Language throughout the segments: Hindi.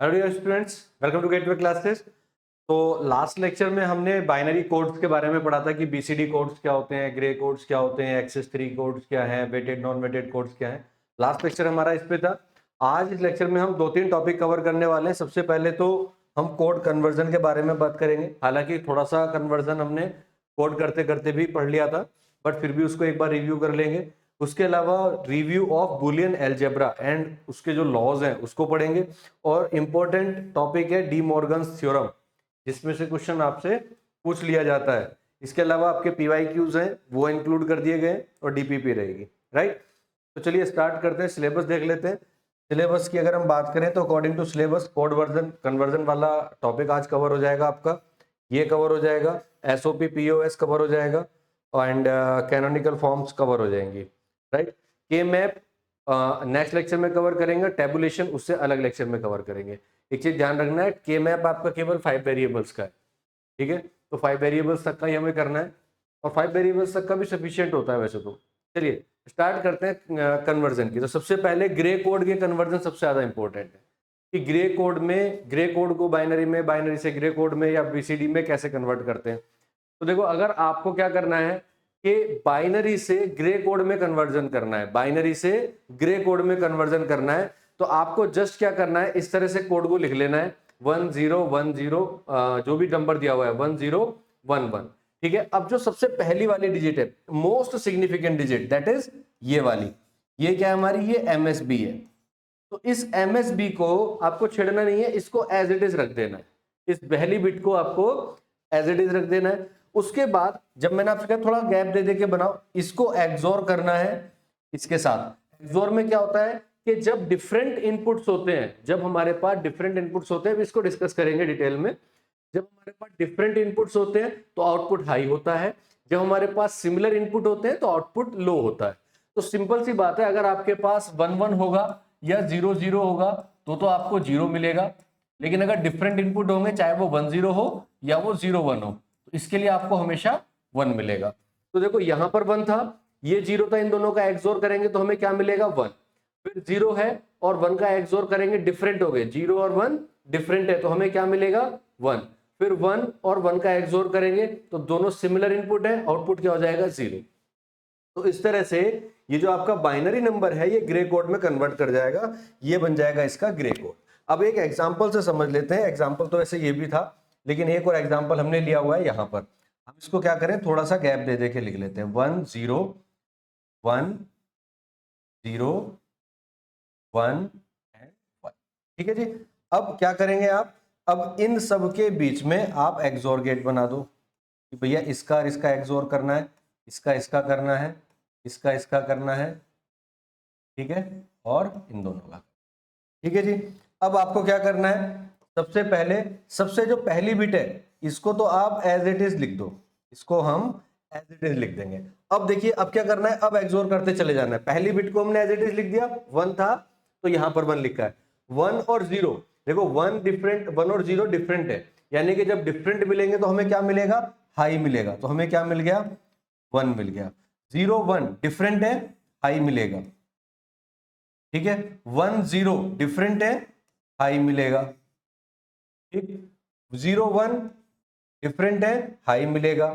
Hello dear students, welcome to Gateway classes. तो लास्ट लेक्चर में हमने बाइनरी कोड्स के बारे में पढ़ा था कि बीसीडी कोड्स क्या होते हैं, ग्रे कोड्स क्या होते हैं, एक्सेस 3 कोड्स क्या हैं, वेटेड नॉन वेटेड कोड्स क्या हैं। लास्ट लेक्चर हमारा इस पे था। आज इस लेक्चर में हम 2-3 टॉपिक कवर करने वाले हैं। सबसे पहले तो हम कोड कन्वर्जन के बारे में बात करेंगे। हालांकि थोड़ा सा कन्वर्जन हमने कोड करते करते भी पढ़ लिया था, बट फिर भी उसको एक बार रिव्यू कर लेंगे। उसके अलावा review of Boolean algebra and उसके जो लॉज हैं उसको पढ़ेंगे। और इम्पोर्टेंट टॉपिक है डी मॉर्गन्स थ्योरम, जिसमें से क्वेश्चन आपसे पूछ लिया जाता है। इसके अलावा आपके पीवाईक्यूज हैं वो इंक्लूड कर दिए गए और डीपीपी रहेगी। राइट, तो चलिए स्टार्ट करते हैं। सिलेबस देख लेते हैं। सिलेबस की अगर हम बात करें तो according to syllabus code version conversion वाला टॉपिक आज कवर हो जाएगा आपका। ये कवर हो जाएगा, एसओपी पीओएस कवर हो जाएगा एंड कैनोनिकल फॉर्म्स कवर हो जाएंगी। राइट, के मैप नेक्स्ट लेक्चर में कवर करेंगे, टेबुलेशन उससे अलग लेक्चर में कवर करेंगे। एक चीज ध्यान रखना है, के मैप आपका केवल 5 वेरिएबल्स का है। ठीक है, तो 5 वेरिएबल्स तक का ही हमें करना है और 5 वेरिएबल्स तक का भी सफिशिएंट होता है वैसे तो। चलिए स्टार्ट करते हैं कन्वर्जन की। तो सबसे पहले ग्रे कोड के कन्वर्जन सबसे ज्यादा इंपॉर्टेंट है कि ग्रे कोड में, ग्रे कोड को बाइनरी में, बाइनरी से ग्रे कोड में या बीसीडी में कैसे कन्वर्ट करते हैं। तो देखो, अगर आपको क्या करना है कि बाइनरी से ग्रे कोड में कन्वर्जन करना है, बाइनरी से ग्रे कोड में कन्वर्जन करना है, तो आपको जस्ट क्या करना है, इस तरह से कोड को लिख लेना है 1010, जो भी नंबर दिया हुआ है 1011। ठीक है, अब जो सबसे पहली वाली डिजिट है, most significant digit, that is ये वाली, ये क्या है हमारी, ये एमएसबी है। तो इस एमएसबी को आपको छेड़ना नहीं है, इसको एज इट इज रख देना है। इस पहली बिट को आपको एज इट इज रख देना है। उसके बाद जब मैंने आपसे कहा थोड़ा गैप दे दे के बनाओ, इसको एक्सोर करना है इसके साथ। एक्सोर में क्या होता है कि जब डिफरेंट इनपुट्स होते हैं, जब हमारे पास डिफरेंट इनपुट्स होते हैं, इसको डिस्कस करेंगे डिटेल में। जब हमारे पास डिफरेंट इनपुट्स होते हैं तो आउटपुट हाई होता है, जब हमारे पास सिमिलर इनपुट होते हैं तो आउटपुट लो होता है। तो सिंपल सी बात है, अगर आपके पास 1-1 होगा या 0-0 होगा तो आपको 0 मिलेगा। लेकिन अगर डिफरेंट इनपुट होंगे, चाहे वो 1-0 हो या वो 0-1 हो, तो इसके लिए आपको हमेशा 1 मिलेगा। तो देखो यहां पर 1 था, ये 0 था, इन दोनों का एक्सोर करेंगे तो हमें क्या मिलेगा, 1। फिर 0 है और 1 का एक्सोर करेंगे, डिफरेंट हो गए, 0 और 1 डिफरेंट है तो हमें क्या मिलेगा, 1। फिर 1 और 1 का एक्सोर करेंगे तो दोनों सिमिलर इनपुट है, आउटपुट क्या हो जाएगा, 0। तो इस तरह से ये जो आपका बाइनरी नंबर है ये ग्रे कोड में कन्वर्ट कर जाएगा, ये बन जाएगा इसका ग्रे कोड। अब एक एग्जांपल से समझ लेते हैं। एग्जांपल तो वैसे ये भी था, लेकिन एक और एग्जांपल हमने लिया हुआ है यहां पर। हम इसको क्या करें, थोड़ा सा गैप दे दे के लिख लेते हैं, 1 0 1 0 1 एंड 1। ठीक है जी। अब क्या करेंगे आप, अब इन सब के बीच में आप एक्सोर गेट बना दो कि भैया इसका और इसका एक्सोर करना है, इसका इसका करना है, इसका इसका करना है। ठीक है, और इन दोनों का। ठीक है जी। अब आपको क्या करना है, सबसे पहले सबसे जो पहली बिट है इसको तो आप एज इट इज लिख दो, इसको हम एज इट इज लिख देंगे। अब देखिए अब क्या करना है, अब एक्सोर करते चले जाना है। पहली बिट को हमने एज इट इज लिख दिया, 1 था तो यहां पर 1 लिखा है। 1 और 0, देखो 1 डिफरेंट, 1 और 0 डिफरेंट है, यानी कि जब डिफरेंट मिलेंगे तो हमें क्या मिलेगा, हाई मिलेगा। तो हमें क्या मिल गया, 1 मिल गया। 0 1 डिफरेंट है, हाई मिलेगा। ठीक है, 1 0 डिफरेंट है, हाई मिलेगा। ठीक, 0 1 डिफरेंट है, हाई मिलेगा।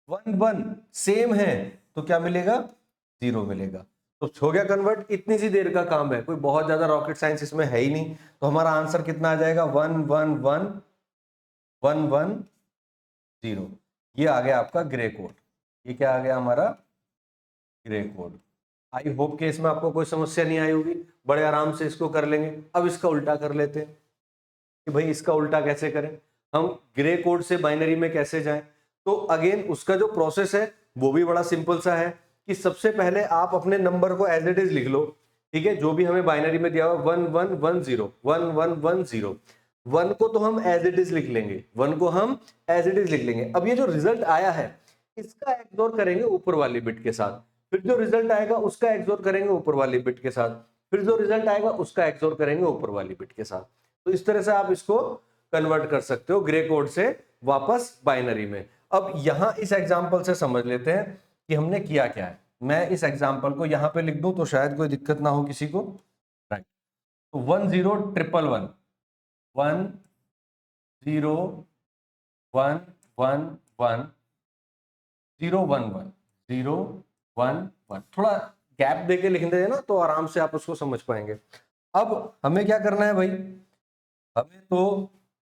1 1 सेम है तो क्या मिलेगा, 0 मिलेगा। तो हो गया कन्वर्ट। इतनी सी देर का काम है, कोई बहुत ज्यादा रॉकेट साइंस इसमें है ही नहीं। तो हमारा आंसर कितना आ जाएगा, 1 1 1 1 1 0। ये आ गया आपका ग्रे कोड। ये क्या आ गया हमारा, ग्रे कोड। आई होप के इसमें आपको कोई समस्या नहीं आई होगी, बड़े आराम से इसको कर लेंगे। अब इसका उल्टा कर लेते हैं कि भाई इसका उल्टा कैसे करें, हम ग्रे कोड से बाइनरी में कैसे जाएं। तो अगेन उसका जो प्रोसेस है वो भी बड़ा सिंपल सा है कि सबसे पहले आप अपने नंबर को एज इट इज लिख लो। ठीक है, जो भी हमें बाइनरी में दिया हुआ 1 1 1 0 1 1 1 0, 1 को तो हम एज इट इज लिख लेंगे, 1 को हम एज इट इज लिख लेंगे। अब ये जो रिजल्ट आया है इसका एक्सोर करेंगे ऊपर वाली बिट के साथ, फिर जो रिजल्ट आएगा उसका एक्सोर करेंगे ऊपर वाली बिट के साथ, फिर जो रिजल्ट आएगा उसका एक्सोर करेंगे ऊपर वाली बिट के साथ। तो इस तरह से आप इसको कन्वर्ट कर सकते हो ग्रे कोड से वापस बाइनरी में। अब यहां इस एग्जांपल से समझ लेते हैं कि हमने किया क्या है। मैं इस एग्जांपल को यहां पे लिख दूं तो शायद कोई दिक्कत ना हो किसी को। राइट, तो 1 0 1 1 1 1 0 1 1 1 0 1 1 0 1 1। थोड़ा गैप देके लिख दे ना तो आराम से आप उसको समझ पाएंगे। अब हमें क्या करना है भाई, हमें तो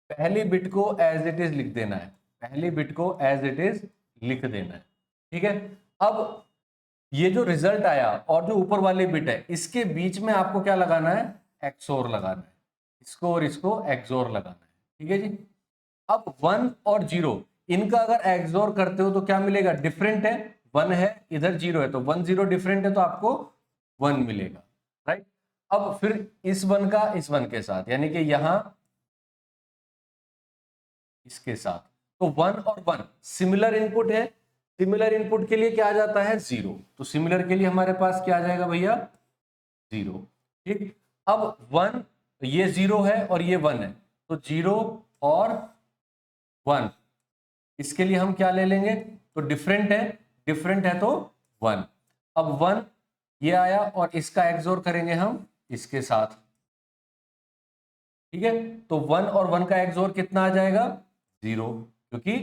पहली बिट को एज इट इज लिख देना है, पहली बिट को एज इट इज लिख देना है, ठीक है। अब ये जो रिजल्ट आया और जो ऊपर वाली बिट है इसके बीच में आपको क्या लगाना है, एक्सोर लगाना है, इसको और इसको एक्सोर लगाना है, ठीक है जी। अब 1 और 0 इनका अगर एक्सोर करते हो तो क्या मिलेगा, डिफरेंट है, 1 है इधर 0 है, तो 1 0 डिफरेंट है तो आपको 1 मिलेगा, राइट। अब फिर इस 1 का इस 1 के साथ, यानी कि यहां इसके साथ, तो 1 और 1 सिमिलर इनपुट है, सिमिलर इनपुट के लिए क्या आ जाता है 0, तो सिमिलर के लिए हमारे पास क्या आ जाएगा भैया 0, ठीक। अब 1 ये 0 है और ये 1 है, तो 0 और 1 इसके लिए हम क्या ले लेंगे, तो डिफरेंट है, डिफरेंट है तो 1। अब 1 ये आया और इसका एक्सोर करेंगे हम इसके साथ, ठीक है। तो 1 और 1 का एक्सोर कितना आ जाएगा 0, क्योंकि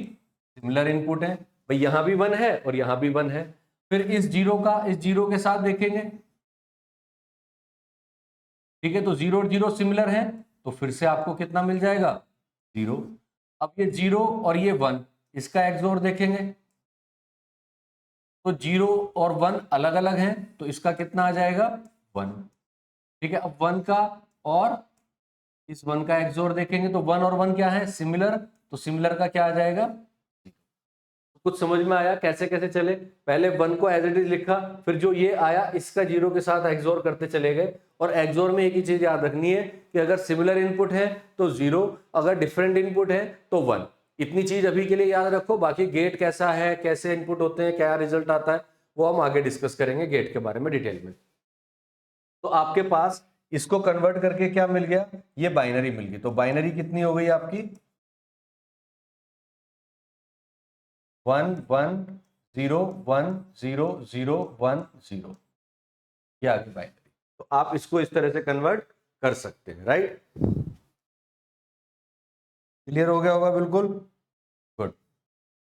सिमिलर इनपुट है भाई, यहां भी 1 है और यहां भी 1 है। फिर इस 0 का इस 0 के साथ देखेंगे, ठीक है, तो 0 और 0 सिमिलर है तो फिर से आपको कितना मिल जाएगा 0। अब ये 0 और ये 1 इसका एक्सोर देखेंगे, तो 0 और 1 अलग अलग हैं तो इसका कितना आ जाएगा 1, ठीक है। अब 1 का और इस 1 का एक्सोर देखेंगे तो 1 और 1 क्या है सिमिलर, तो सिमिलर का क्या आ जाएगा। कुछ समझ में आया कैसे कैसे चले, पहले 1 को एज इट इज लिखा, फिर जो ये आया इसका 0 के साथ एक्सोर करते चले गए। और एक्सोर में एक ही चीज याद रखनी है कि अगर सिमिलर इनपुट है तो 0, अगर डिफरेंट इनपुट है तो 1। इतनी चीज अभी के लिए याद रखो, बाकी गेट कैसा है, कैसे इनपुट होते हैं, क्या रिजल्ट आता है, वो हम आगे डिस्कस करेंगे गेट के बारे में डिटेल में। तो आपके पास इसको कन्वर्ट करके क्या मिल गया, ये बाइनरी मिल गई। तो बाइनरी कितनी हो गई आपकी 1 1 0 1 0 0 1 0, ये आ गई बाइनरी। तो आप इसको इस तरह से कन्वर्ट कर सकते हैं, राइट। क्लियर हो गया होगा बिल्कुल, गुड।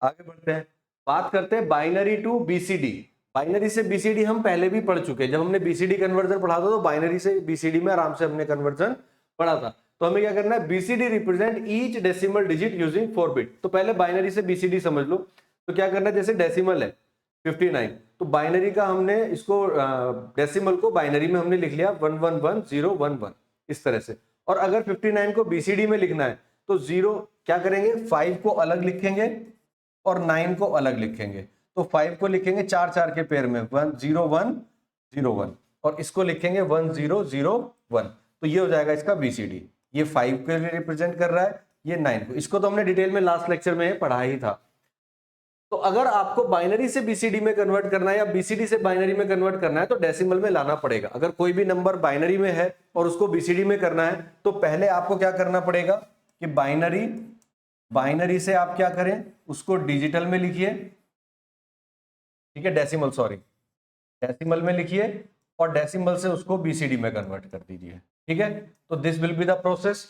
आगे बढ़ते हैं, बात करते हैं बाइनरी टू बीसीडी। बाइनरी से बीसीडी हम पहले भी पढ़ चुके हैं, जब हमने बीसीडी कन्वर्जन पढ़ा था तो बाइनरी से बीसीडी में आराम से हमने कन्वर्जन पढ़ा था। तो हमें क्या करना है, BCD represent each decimal digit using 4 bit. तो पहले बाइनरी से बीसीडी समझ लो। तो क्या करना है, जैसे डेसिमल है 59, तो बाइनरी का हमने इसको डेसिमल को बाइनरी में हमने लिख लिया 111011 इस तरह से। और अगर 59 को बीसीडी में लिखना है तो 0 क्या करेंगे, 5 को अलग लिखेंगे और 9 को अलग लिखेंगे। तो 5 को लिखेंगे 4 4 के पेयर में 1 0 1 0 1, और इसको लिखेंगे 1 0 0 1। तो ये हो जाएगा इसका बीसीडी। ये 5 के लिए रिप्रेजेंट कर रहा है, ये 9 को। इसको तो हमने डिटेल में लास्ट लेक्चर में पढ़ा ही था। तो अगर आपको बाइनरी से बीसीडी में कन्वर्ट करना है या बीसीडी से बाइनरी में कन्वर्ट करना है तो डेसिमल में लाना पड़ेगा। अगर कोई भी नंबर बाइनरी में है और उसको बीसीडी में करना है तो पहले आपको क्या करना पड़ेगा कि बाइनरी से आप क्या करें, उसको डिजिटल में लिखिए, ठीक है, डेसिमल सॉरी डेसिमल में लिखिए और डेसिमल से उसको बीसीडी में कन्वर्ट कर दीजिए, ठीक है। तो this will be the process.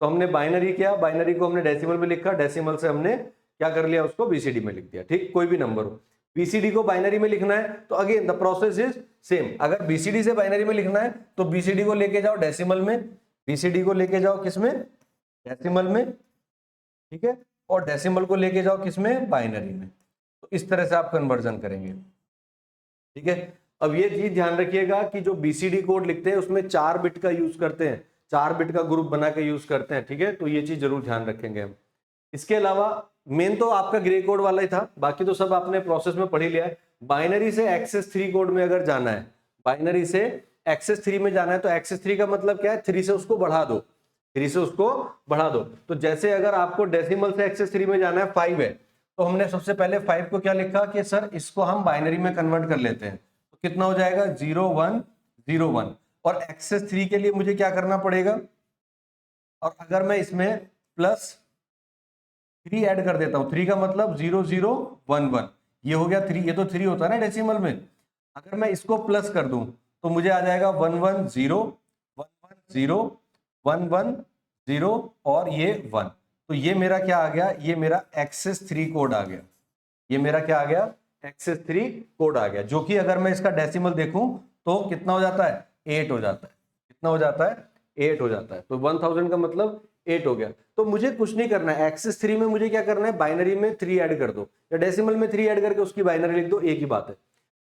तो हमने बाइनरी किया, बाइनरी को हमने डेसिमल में लिखा, डेसिमल से हमने क्या कर लिया, उसको बीसीडी में लिख दिया, ठीक। कोई भी नंबर हो, बीसीडी को बाइनरी में लिखना है तो again the process is same. अगर बीसीडी से बाइनरी में लिखना है तो बीसीडी को लेके जाओ डेसिमल में, बीसीडी को लेके जाओ किसमें, डेसिमल में, ठीक है, और डेसिमल को लेके जाओ किसमें, बाइनरी में। तो इस तरह से आप कन्वर्जन करेंगे, ठीक है। अब ये चीज ध्यान रखिएगा कि जो बीसीडी कोड लिखते हैं उसमें 4 बिट का यूज करते हैं, 4 बिट का ग्रुप बना के यूज करते हैं, ठीक है। तो ये चीज जरूर ध्यान रखेंगे हम। इसके अलावा मेन तो आपका ग्रे कोड वाला ही था, बाकी तो सब आपने प्रोसेस में पढ़ ही लिया है। बाइनरी से एक्सेस 3 कोड में अगर जाना है, बाइनरी से एक्सेस 3 में जाना है तो एक्सेस 3 का मतलब क्या है, 3 से उसको बढ़ा दो, 3 से उसको बढ़ा दो। तो जैसे अगर आपको डेसिमल से एक्सेस 3 में जाना है 5 है, तो हमने सबसे पहले 5 को क्या लिखा कि सर इसको हम बाइनरी में कन्वर्ट कर लेते हैं। तो कितना हो जाएगा 0 1 0 1, और एक्सेस 3 के लिए मुझे क्या करना पड़ेगा, और अगर मैं इसमें प्लस 3 ऐड कर देता हूं, 3 का मतलब 0 0 1 1, ये हो गया 3, ये तो 3 होता है ना डेसिमल में। अगर मैं इसको प्लस कर दूं तो मुझे आ जाएगा 1 1 0 1 1 0 1 1 0 और ये 1। तो ये मेरा क्या आ गया, ये मेरा एक्सेस 3 कोड आ गया, ये मेरा क्या आ गया, एक्सेस 3 कोड आ गया, जो कि अगर मैं इसका डेसिमल देखूं तो कितना हो जाता है, 8 हो जाता है। कितना हो जाता है, 8 हो जाता है। तो 1000 का मतलब 8 हो गया। तो मुझे कुछ नहीं करना है, एक्सेस 3 में मुझे क्या करना है, बाइनरी में 3 ऐड कर दो या डेसिमल में 3 ऐड करके उसकी बाइनरी लिख दो, एक ही बात है।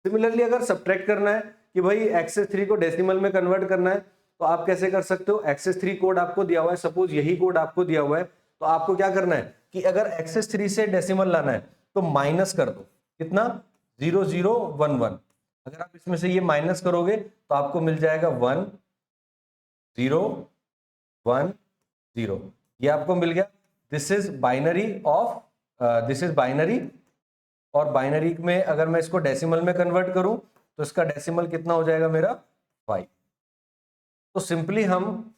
सिमिलरली अगर सब्ट्रैक्ट करना है कि भाई एक्सेस 3 को डेसिमल में कन्वर्ट करना है, तो आप कैसे कर सकते हो, एक्सेस 3 कोड आपको दिया हुआ है, सपोज यही कोड आपको दिया हुआ है, तो आपको क्या करना है कि अगर एक्सेस 3 से डेसिमल लाना है तो माइनस कर दो, कितना, 0011। अगर आप इसमें से ये माइनस करोगे तो आपको मिल जाएगा 1010, ये आपको मिल गया। This is binary of this is binary, और बाइनरी में अगर मैं इसको डेसिमल में कन्वर्ट करूं तो इसका डेसिमल कितना हो जाएगा मेरा 5। तो सिंपली हम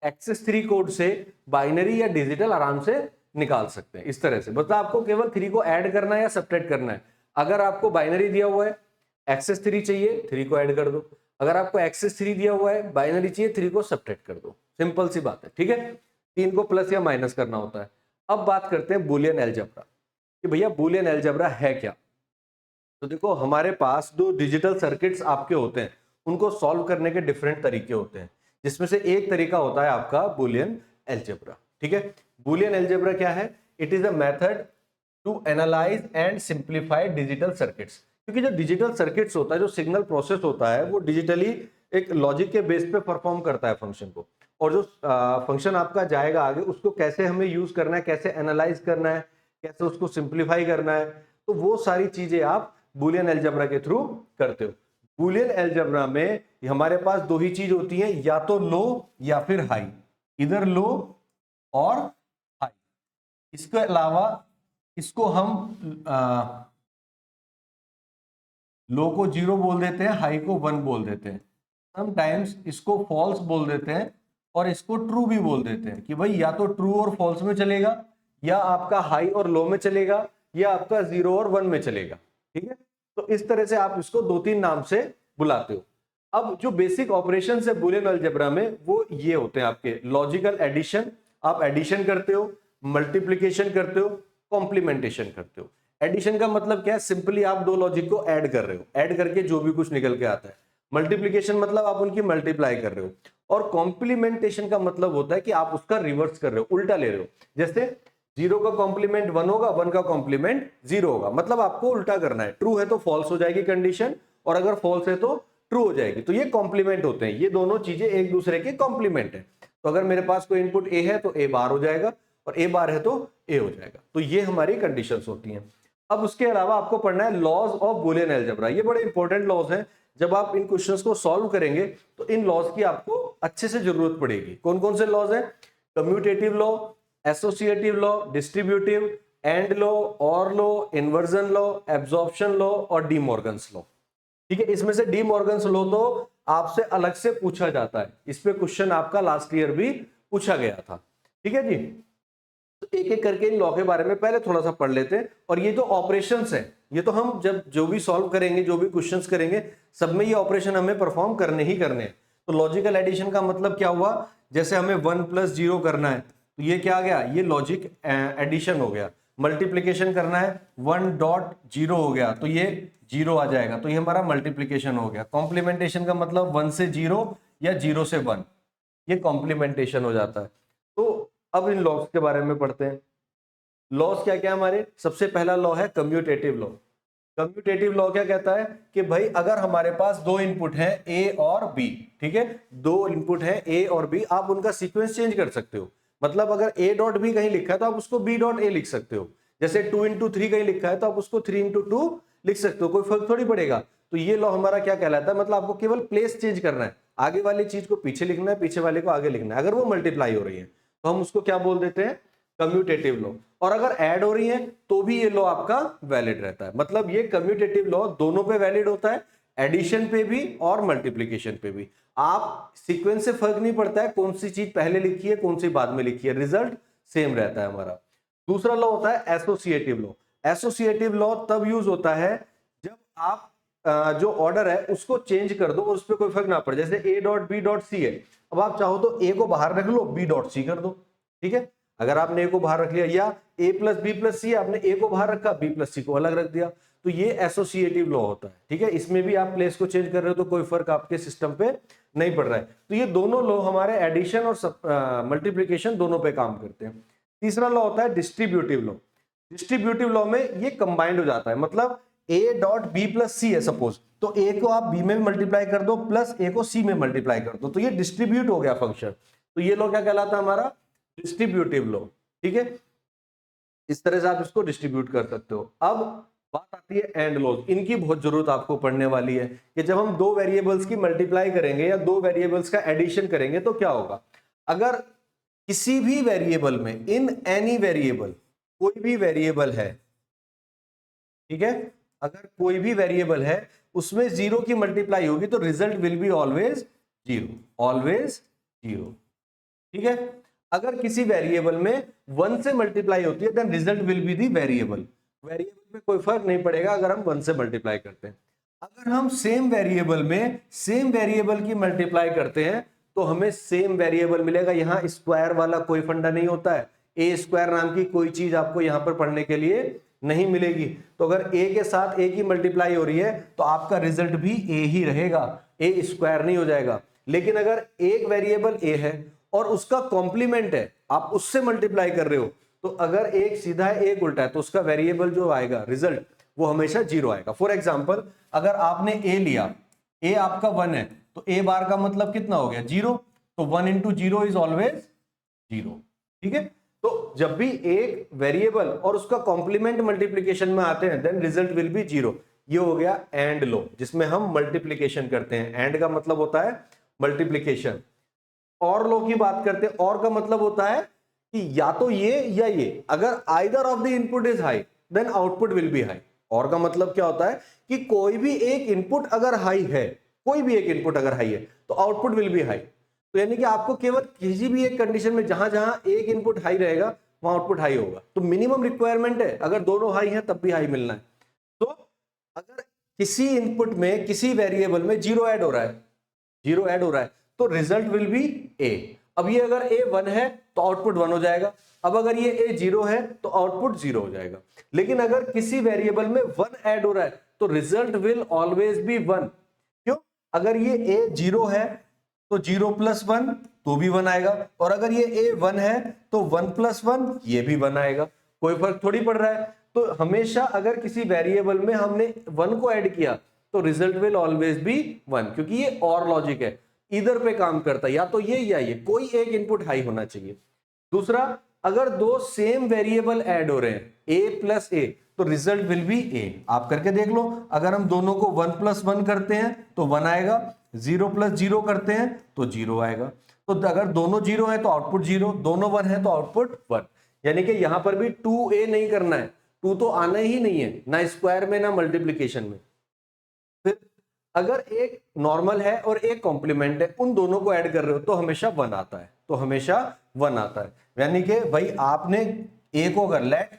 एक्सेस 3 कोड से बाइनरी या डिजिटल आराम से निकाल सकते हैं इस तरह से। मतलब आपको केवल 3 को ऐड करना है या सब्ट्रैक्ट करना है। अगर आपको बाइनरी दिया हुआ है, एक्सेस 3 चाहिए, 3 को ऐड कर दो। अगर आपको एक्सेस 3 दिया हुआ है, बाइनरी चाहिए, 3 को सब्ट्रैक्ट कर दो। सिंपल सी बात है, ठीक है। 3 को प्लस या माइनस करना होता है। अब बात करते हैं बुलियन अलजेब्रा कि भैया बुलियन अलजेब्रा है क्या। तो देखो हमारे पास दो डिजिटल सर्किट्स आपके होते हैं, उनको सॉल्व करने के डिफरेंट तरीके होते हैं, जिसमें से एक तरीका होता है आपका बुलियन अलजेब्रा, ठीक है। बुलियन अलजेब्रा क्या है, it is a method to analyse and simplify digital circuits. क्योंकि जो डिजिटल सर्किट्स होता है, जो सिग्नल प्रोसेस होता है, वो डिजिटली एक लॉजिक के बेस पे परफॉर्म करता है फंक्शन को, और जो फंक्शन आपका जाएगा आगे उसको कैसे हमें यूज करना है, कैसे एनालाइज करना है, कैसे उसको सिंप्लीफाई करना है, तो वो सारी चीजें आप बुलियन अलजेब्रा के थ्रू करते हो। बुलियन अलजेब्रा में हमारे पास दो ही चीज होती है, या तो लो या फिर हाई, इधर लो और हाई। इसके अलावा इसको हम लो को 0 बोल देते हैं, हाई को 1 बोल देते हैं। समटाइम्स इसको फॉल्स बोल देते हैं और इसको ट्रू भी बोल देते हैं कि भाई या तो ट्रू और फॉल्स में चलेगा, या आपका हाई और लो में चलेगा, या आपका 0 और 1 में चलेगा, ठीक है। तो इस तरह से आप इसको 2-3 नाम से बुलाते हो। अब जो बेसिक ऑपरेशन है बुलियन अलजेब्रा में वो ये होते हैं आपके लॉजिकल एडिशन, आप एडिशन करते हो, मल्टीप्लीकेशन करते हो, कॉम्प्लीमेंटेशन करते हो। एडिशन का मतलब क्या है, सिंपली आप दो लॉजिक को ऐड कर रहे हो, ऐड करके जो भी कुछ निकल के आता है। मल्टीप्लीकेशन मतलब आप उनकी मल्टीप्लाई कर रहे हो, और कॉम्प्लीमेंटेशन का मतलब होता है कि आप उसका रिवर्स कर रहे हो, उल्टा ले रहे हो। जैसे 0 का कॉम्प्लीमेंट 1 होगा, 1 का कॉम्प्लीमेंट 0 होगा, मतलब आपको उल्टा करना है। ट्रू है तो फॉल्स हो जाएगी कंडीशन, और अगर फॉल्स है तो ट्रू हो जाएगी। तो ये कॉम्प्लीमेंट होते हैं, ये दोनों चीजें एक दूसरे के कॉम्प्लीमेंट है। तो अगर मेरे पास कोई इनपुट ए है तो ए बार हो जाएगा, और ए बार है तो ए हो जाएगा। तो ये हमारी कंडीशंस होती हैं। अब उसके अलावा आपको पढ़ना है लॉज ऑफ बुलियन अलजेब्रा। ये बड़े इंपॉर्टेंट लॉज हैं। जब आप इन क्वेश्चंस को सॉल्व करेंगे तो इन लॉज की आपको अच्छे से जरूरत पड़ेगी। कौन कौन से लॉज हैं, commutative law, associative law, distributive, and law, or law, inversion law, absorption law और डी मॉर्गन्स लॉ, ठीक है। इसमें से डी मॉर्गन्स लॉ तो आपसे अलग से पूछा जाता है, इस पे क्वेश्चन आपका लास्ट ईयर भी पूछा गया था, ठीक है जी। तो एक एक करके इन लॉ के बारे में पहले थोड़ा सा पढ़ लेते हैं। और ये जो ऑपरेशंस है, ये तो हम जब जो भी सॉल्व करेंगे, जो भी क्वेश्चंस करेंगे, सब में ये ऑपरेशन हमें परफॉर्म करने ही करने हैं। तो लॉजिकल एडिशन का मतलब क्या हुआ, जैसे हमें 1 + 0 करना है तो ये क्या आ गया, ये लॉजिक एडिशन हो गया। मल्टीप्लीकेशन करना है 1.0 हो गया तो ये 0 आ जाएगा, तो ये हमारा मल्टीप्लीकेशन हो गया। कॉम्प्लीमेंटेशन का मतलब 1 से 0 या 0 से 1, ये कॉम्प्लीमेंटेशन हो जाता है। तो अब इन लॉज के बारे में पढ़ते हैं। लॉज क्या क्या हमारे, सबसे पहला लॉ है कम्यूटेटिव लॉ। कम्यूटेटिव लॉ क्या कहता है कि भाई अगर हमारे पास दो इनपुट हैं ए और बी, ठीक है, दो इनपुट हैं ए और बी, आप उनका सीक्वेंस चेंज कर सकते हो। मतलब अगर ए डॉट बी कहीं लिखा है तो आप उसको बी डॉट ए लिख सकते हो। जैसे 2 × 3 कहीं लिखा है तो आप उसको 3 × 2 लिख सकते हो, कोई फर्क थोड़ी पड़ेगा। तो ये लॉ हमारा क्या कहलाता है, मतलब आपको केवल प्लेस चेंज करना है, आगे वाली चीज को पीछे लिखना है, पीछे वाले को आगे लिखना है। अगर वो मल्टीप्लाई हो रही है तो हम उसको क्या बोल देते हैं, कम्यूटेटिव लॉ। और अगर ऐड हो रही है तो भी ये लॉ आपका वैलिड रहता है। मतलब ये कम्यूटेटिव लॉ दोनों पे वैलिड होता है, एडिशन पे भी और मल्टीप्लिकेशन पे भी। आप सीक्वेंस से फर्क नहीं पड़ता है कौन सी चीज पहले लिखी है कौन सी बाद में लिखी है, रिजल्ट सेम रहता है हमारा। दूसरा लॉ होता है एसोसिएटिव लॉ। एसोसिएटिव लॉ तब यूज होता है जब आप जो ऑर्डर है उसको चेंज कर दो और उस पर कोई फर्क ना पड़े। जैसे A dot B dot C है, अब आप चाहो तो ए को बाहर रख लो, बी डॉट सी कर दो, ठीक है। अगर आपने ए को बाहर रख लिया, या ए प्लस बी प्लस सी, आपने ए को बाहर रखा, बी प्लस सी को अलग रख दिया, तो ये एसोसिएटिव लॉ होता है, ठीक है। इसमें भी आप प्लेस को चेंज कर रहे हो तो कोई फर्क आपके सिस्टम पे नहीं पड़ रहा है। तो ये दोनों लॉ हमारे एडिशन और मल्टीप्लीकेशन दोनों पे काम करते हैं। तीसरा लॉ होता है डिस्ट्रीब्यूटिव लॉ। डिस्ट्रीब्यूटिव लॉ में ये कंबाइंड हो जाता है, मतलब ए डॉट बी प्लस सी है सपोज, तो ए को आप बी में मल्टीप्लाई कर दो प्लस ए को सी में मल्टीप्लाई कर दो, तो ये डिस्ट्रीब्यूट हो गया फंक्शन। तो ये लॉ क्या कहलाता है हमारा? डिस्ट्रीब्यूटिव लॉ, ठीक है। इस तरह से आप इसको डिस्ट्रीब्यूट कर सकते हो। अब बात आती है एंड लॉज। इनकी बहुत जरूरत आपको पड़ने वाली है कि जब हम दो वेरिएबल्स की मल्टीप्लाई करेंगे या दो वेरिएबल्स का एडिशन करेंगे तो क्या होगा। अगर किसी भी वेरिएबल में, इन एनी वेरिएबल, कोई भी वेरिएबल है, ठीक है, अगर कोई भी वेरिएबल है उसमें जीरो की मल्टीप्लाई होगी तो result will be always zero, always zero, ठीक है। अगर किसी वेरिएबल में 1 से मल्टीप्लाई होती है then result will be the variable. Variable में कोई फर्क नहीं पड़ेगा अगर हम 1 से मल्टीप्लाई करते हैं। अगर हम सेम वेरिएबल में सेम वेरिएबल की मल्टीप्लाई करते हैं तो हमें सेम वेरिएबल मिलेगा। यहां स्क्वायर वाला कोई फंडा नहीं होता है, ए स्क्वायर नाम की कोई चीज आपको यहां पर पढ़ने के लिए नहीं मिलेगी। तो अगर ए के साथ ए की मल्टीप्लाई हो रही है तो आपका रिजल्ट भी ए ही रहेगा, ए स्क्वायर नहीं हो जाएगा। लेकिन अगर एक वेरिएबल ए है और उसका कॉम्प्लीमेंट है, आप उससे मल्टीप्लाई कर रहे हो, तो अगर एक सीधा है एक उल्टा है तो उसका वेरिएबल जो आएगा रिजल्ट वो हमेशा जीरो आएगा। फॉर एग्जांपल अगर आपने ए लिया, ए आपका 1 है तो ए बार का मतलब कितना हो गया? जीरो। तो 1 into zero is always zero, ठीक है। तो जब भी एक वेरिएबल और उसका कॉम्प्लीमेंट मल्टीप्लीकेशन में आते हैं then result will be zero. ये हो गया एंड लो, जिसमें हम मल्टीप्लीकेशन करते हैं। एंड का मतलब होता है मल्टीप्लीकेशन। और लो की बात करते हैं, और का मतलब होता है कि या तो ये या ये, अगर either of the input is high then output will be high. और का मतलब क्या होता है कि कोई भी एक इनपुट अगर हाई है, कोई भी एक इनपुट अगर हाई है तो आउटपुट विल बी हाई। तो यानी कि आपको केवल किसी भी एक कंडीशन में जहां जहां एक इनपुट हाई रहेगा वहां आउटपुट हाई होगा। तो मिनिमम रिक्वायरमेंट है अगर दोनों हाई है तब भी हाई मिलना है। तो अगर किसी इनपुट में किसी वेरिएबल में जीरो ऐड हो रहा है, जीरो ऐड हो रहा है तो रिजल्ट विल बी ए। अब ये अगर ए 1 है तो आउटपुट 1 हो जाएगा। अब अगर ये ए 0 है तो आउटपुट 0 हो जाएगा। लेकिन अगर किसी वेरिएबल में 1 ऐड हो रहा है तो रिजल्ट विल ऑलवेज बी 1। क्यों? अगर ये ए 0 है तो 0 प्लस 1 तो भी 1 आएगा, और अगर ये ए 1 है तो 1 प्लस 1 ये भी 1 आएगा। कोई फर्क थोड़ी पड़ रहा है। तो हमेशा अगर किसी वेरिएबल में हमने 1 को ऐड किया तो रिजल्ट विल ऑलवेज बी 1, क्योंकि ये और लॉजिक है, इधर पे काम करता है, या तो ये या ये, कोई एक इनपुट हाई होना चाहिए। दूसरा, अगर दो सेम वेरिएबल ऐड हो रहे हैं ए प्लस ए तो रिजल्ट विल बी ए। आप करके देख लो, अगर हम दोनों को 1 प्लस 1 करते हैं तो 1 आएगा, 0 प्लस 0 करते हैं तो 0 आएगा। तो अगर दोनों 0 है तो आउटपुट 0, दोनों 1 है तो आउटपुट 1। यानी कि यहां पर भी 2a नहीं करना है, 2 तो आना ही नहीं है, ना स्क्वायर में ना मल्टीप्लीकेशन में। फिर अगर एक नॉर्मल है और एक कॉम्प्लीमेंट है, उन दोनों को ऐड कर रहे हो तो हमेशा 1 आता है, तो हमेशा 1 आता है। यानी कि भाई आपने ए को अगर लेट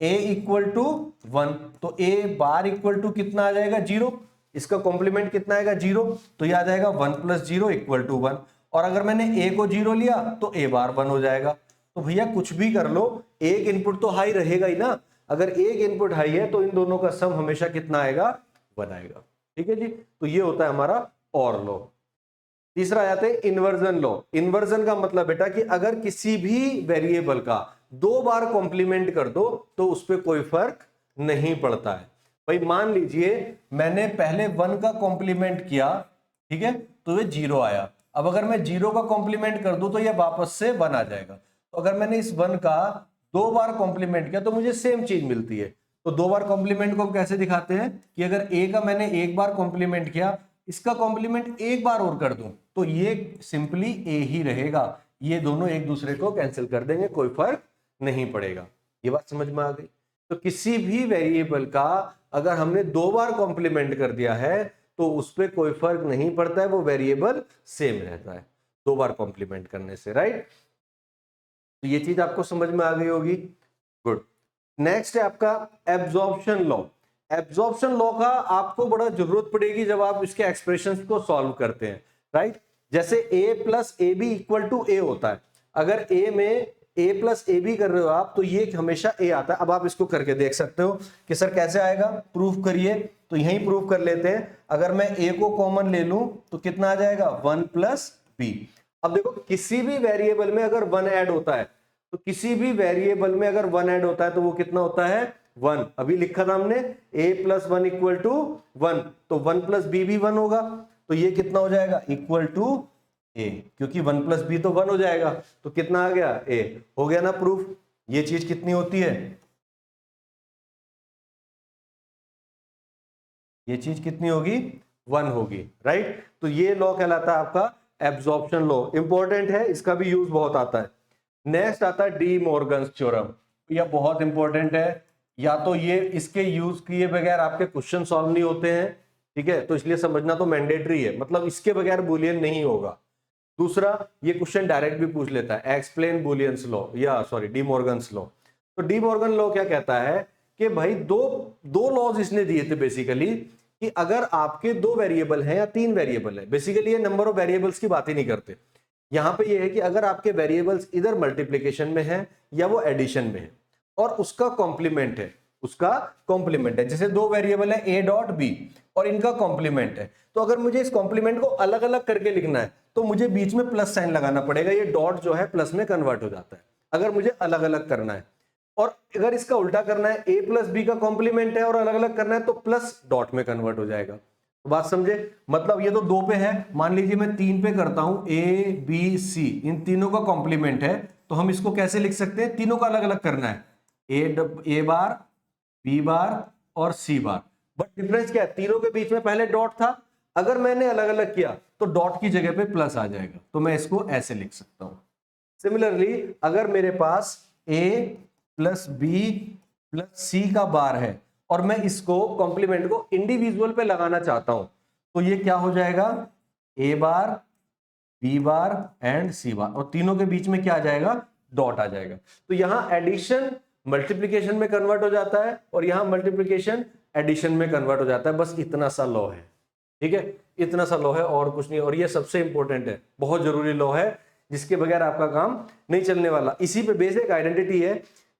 ए इक्वल टू 1 तो ए बार इक्वल टू कितना आ जाएगा? 0। इसका कॉम्प्लीमेंट कितना आएगा? 0। तो यह आ जाएगा 1 प्लस 0 इक्वल टू 1। और अगर मैंने ए को 0 लिया तो ए बार 1 हो जाएगा। तो भैया कुछ भी कर लो, एक इनपुट तो हाई रहेगा ही ना। अगर एक इनपुट हाई है तो इन दोनों का सम हमेशा कितना आएगा? 1 आएगा। ठीक है जी। तो ये होता है हमारा और लॉ। तीसरा आ जाता है इन्वर्जन लॉ। इन्वर्जन का मतलब बेटा कि अगर किसी भी वेरिएबल का 2 बार कॉम्प्लीमेंट कर दो तो उस पर कोई फर्क नहीं पड़ता है। भाई मान लीजिए मैंने पहले 1 का कॉम्प्लीमेंट किया, ठीक है, तो ये 0 आया। अब अगर मैं 0 का कॉम्प्लीमेंट कर दूं तो ये वापस से 1 आ जाएगा। तो अगर मैंने इस 1 का 2 बार कॉम्प्लीमेंट किया तो मुझे सेम चीज मिलती है। तो 2 बार कॉम्प्लीमेंट को हम कैसे दिखाते हैं कि अगर ए का मैंने 1 बार कॉम्प्लीमेंट किया, इसका कॉम्प्लीमेंट 1 बार और कर दूं तो ये सिंपली ए ही रहेगा। ये दोनों एक दूसरे को कैंसिल कर देंगे, कोई फर्क नहीं पड़ेगा। ये बात समझ में आ गई। तो किसी भी वेरिएबल का अगर हमने 2 बार कॉम्प्लीमेंट कर दिया है तो उस पर कोई फर्क नहीं पड़ता है, वो वेरिएबल सेम रहता है 2 बार कॉम्प्लीमेंट करने से, राइट। तो ये चीज आपको समझ में आ गई होगी। गुड। नेक्स्ट है आपका एब्जॉर्प्शन लॉ। एब्जॉर्प्शन लॉ का आपको बड़ा जरूरत पड़ेगी जब आप इसके एक्सप्रेशंस को सॉल्व करते हैं, राइट। जैसे a plus A B equal to A होता है, अगर a में a प्लस ए बी कर रहे हो आप तो ये हमेशा a आता है। अब आप इसको करके देख सकते हो कि सर कैसे आएगा, प्रूफ करिए। तो यहीं प्रूफ कर लेते हैं। अगर मैं a को कॉमन ले लूं तो कितना आ जाएगा, 1 प्लस बी। अब देखो किसी भी वेरिएबल में अगर 1 ऐड होता है तो किसी भी वेरिएबल में अगर 1 ऐड होता है तो वो कितना होता है, 1। अभी लिखा था हमने a प्लस 1 इक्वल टू 1, तो 1 प्लस बी भी 1 होगा, तो ये कितना हो जाएगा, इक्वल टू a, क्योंकि 1 प्लस बी तो 1 हो जाएगा, तो कितना आ गया, a। हो गया ना प्रूफ। ये चीज कितनी होती है, ये चीज कितनी होगी, 1 होगी, राइट। तो ये लॉ कहलाता है आपका एब्जॉर्प्शन लॉ, इंपॉर्टेंट है, इसका भी यूज बहुत आता है। नेक्स्ट आता है डी मॉर्गन्स थ्योरम। यह बहुत इंपॉर्टेंट है, या तो ये इसके यूज किए बगैर आपके क्वेश्चन सॉल्व नहीं होते हैं, ठीक है, तो इसलिए समझना तो मैंडेटरी है, मतलब इसके बगैर बुलियन नहीं होगा। दूसरा, ये क्वेश्चन डायरेक्ट भी पूछ लेता है, एक्सप्लेन बुलियंस लॉ, या सॉरी डी मॉर्गन्स लॉ। तो डी मॉर्गन लॉ क्या कहता है कि भाई दो दो लॉज इसने दिए थे बेसिकली, कि अगर आपके 2 वेरिएबल हैं या 3 वेरिएबल है, बेसिकली ये नंबर ऑफ वेरिएबल्स की बात ही नहीं करते। यहां पे ये है कि अगर आपके वेरिएबल्स इधर मल्टीप्लिकेशन में है या वो एडिशन में है और उसका कॉम्प्लीमेंट है, उसका कॉम्प्लीमेंट है, जैसे 2 वेरिएबल है ए डॉट बी और इनका कॉम्प्लीमेंट है, तो अगर मुझे इस कॉम्प्लीमेंट को अलग अलग करके लिखना है तो मुझे बीच में प्लस साइन लगाना पड़ेगा, ये डॉट जो है प्लस में कन्वर्ट हो जाता है अगर मुझे अलग अलग करना है। और अगर इसका उल्टा करना है, ए प्लस बी का कॉम्प्लीमेंट है और अलग अलग करना है, तो प्लस डॉट में कन्वर्ट हो जाएगा। तो बात समझे, मतलब ये तो 2 पे है, मान लीजिए मैं 3 पे करता हूं, ए बी सी, इन तीनों का कॉम्प्लीमेंट है, तो हम इसको कैसे लिख सकते हैं, तीनों का अलग अलग करना है, ए बार बी बार और सी बार। बट डिफरेंस क्या है, तीनों के बीच में पहले डॉट था, अगर मैंने अलग अलग किया तो डॉट की जगह पे प्लस आ जाएगा, तो मैं इसको ऐसे लिख सकता हूं। सिमिलरली अगर मेरे पास a प्लस बी प्लस सी का बार है और मैं इसको कॉम्प्लीमेंट को इंडिविजुअल पे लगाना चाहता हूं, तो ये क्या हो जाएगा, a bar B bar and C bar, और तीनों के बीच में क्या आ जाएगा, डॉट आ जाएगा। तो यहां एडिशन मल्टीप्लिकेशन में कन्वर्ट हो जाता है और यहां मल्टीप्लिकेशन एडिशन में कन्वर्ट हो जाता है, बस इतना सा लॉ है, ठीक है, इतना सा लॉ है और कुछ नहीं। और ये सबसे इंपॉर्टेंट है, बहुत जरूरी लॉ है, जिसके बगैर आपका काम नहीं चलने वाला। इसी पे बेसिक आइडेंटिटी है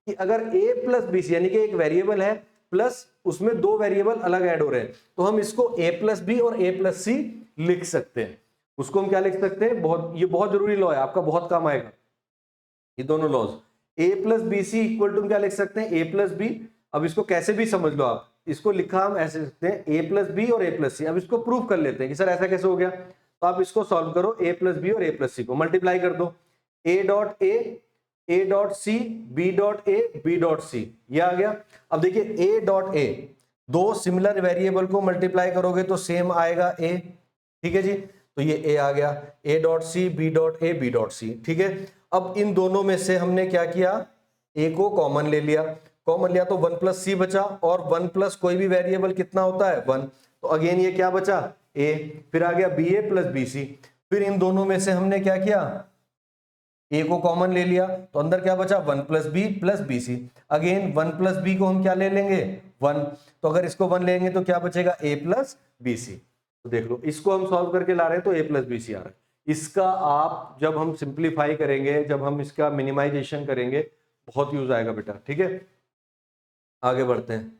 कि अगर a प्लस बी सी, यानी कि एक वेरिएबल है प्लस उसमें 2 वेरिएबल अलग ऐड हो रहे हैं, तो हम इसको a प्लस बी और a प्लस सी लिख सकते हैं। उसको हम क्या लिख सकते हैं, ये बहुत जरूरी लॉ है, आपका बहुत काम आएगा ये दोनों laws. a plus B C equal to क्या लिख सकते हैं, a प्लस बी। अब इसको कैसे भी समझ लो आप, इसको लिखा हम ऐसे लिखते हैं a प्लस बी और a प्लस सी। अब इसको प्रूव कर लेते हैं कि सर ऐसा कैसे हो गया, तो आप इसको सॉल्व करो, a प्लस बी और a प्लस सी को मल्टीप्लाई कर दो, a dot C B dot A B dot C, ये आ गया। अब देखिए a dot A, 2 similar variable को मल्टीप्लाई करोगे तो सेम आएगा a, ठीक है जी, तो ये a आ गया, a dot C B dot A B dot C, ठीक है। अब इन दोनों में से हमने क्या किया, a को कॉमन ले लिया, कॉमन लिया तो 1 प्लस सी बचा, और 1 प्लस कोई भी वेरिएबल कितना होता है, 1, तो अगेन ये क्या बचा, a, फिर आ गया B A plus B C, फिर इन दोनों में से हमने क्या किया, a को कॉमन ले लिया तो अंदर क्या बचा, 1 plus B C, again 1 plus B को हम क्या ले लेंगे, 1, तो अगर इसको 1 लेंगे तो क्या बचेगा, a प्लस बी सी। तो देख लो, इसको हम सॉल्व करके ला रहे हैं तो a प्लस बी सी आ रहा है। इसका आप जब हम सिंप्लीफाई करेंगे, जब हम इसका मिनिमाइजेशन करेंगे, बहुत यूज आएगा बेटा, ठीक है। आगे बढ़ते हैं,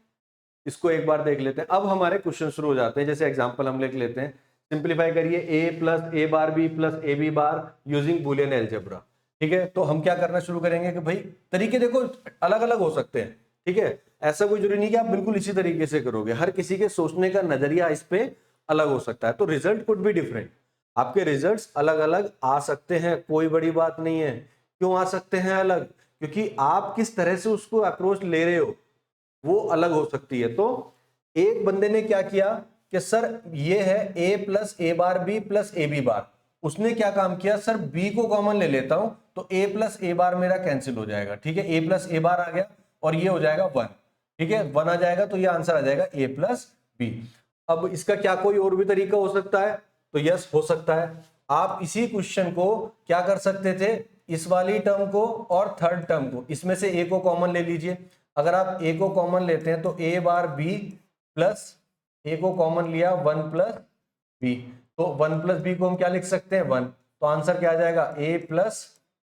इसको एक बार देख लेते हैं। अब हमारे क्वेश्चन शुरू हो जाते हैं, जैसे एग्जांपल हम लिख लेते हैं, सिंप्लीफाई करिए a plus A bar B plus A B bar using Boolean algebra, ठीक है। तो हम क्या करना शुरू करेंगे कि भाई तरीके देखो अलग अलग हो सकते हैं, ठीक है, ऐसा कोई जरूरी नहीं कि आप बिल्कुल इसी तरीके से करोगे, हर किसी के सोचने का नजरिया इस पे अलग हो सकता है, तो रिजल्ट कुड बी डिफरेंट, आपके रिजल्ट्स अलग अलग आ सकते हैं, कोई बड़ी बात नहीं है। क्यों आ सकते हैं अलग, क्योंकि आप किस तरह से उसको अप्रोच ले रहे हो वो अलग हो सकती है। तो एक बंदे ने क्या किया कि सर ये है a plus A bar B plus A B bar, उसने क्या काम किया, सर b को कॉमन ले लेता हूं तो a प्लस ए बार मेरा कैंसिल हो जाएगा, ठीक है, a प्लस ए बार आ गया और ये हो जाएगा 1, ठीक है, 1 आ जाएगा तो ये आंसर आ जाएगा a प्लस बी। अब इसका क्या कोई और भी तरीका हो सकता है, तो यस हो सकता है। आप इसी क्वेश्चन को क्या कर सकते थे, इस वाली टर्म को और थर्ड टर्म को, इसमें से a को कॉमन ले लीजिए, अगर आप a को कॉमन लेते हैं तो a बार b प्लस ए को कॉमन लिया 1 प्लस बी, तो 1 प्लस बी को हम क्या लिख सकते हैं 1, तो आंसर क्या आ जाएगा A plus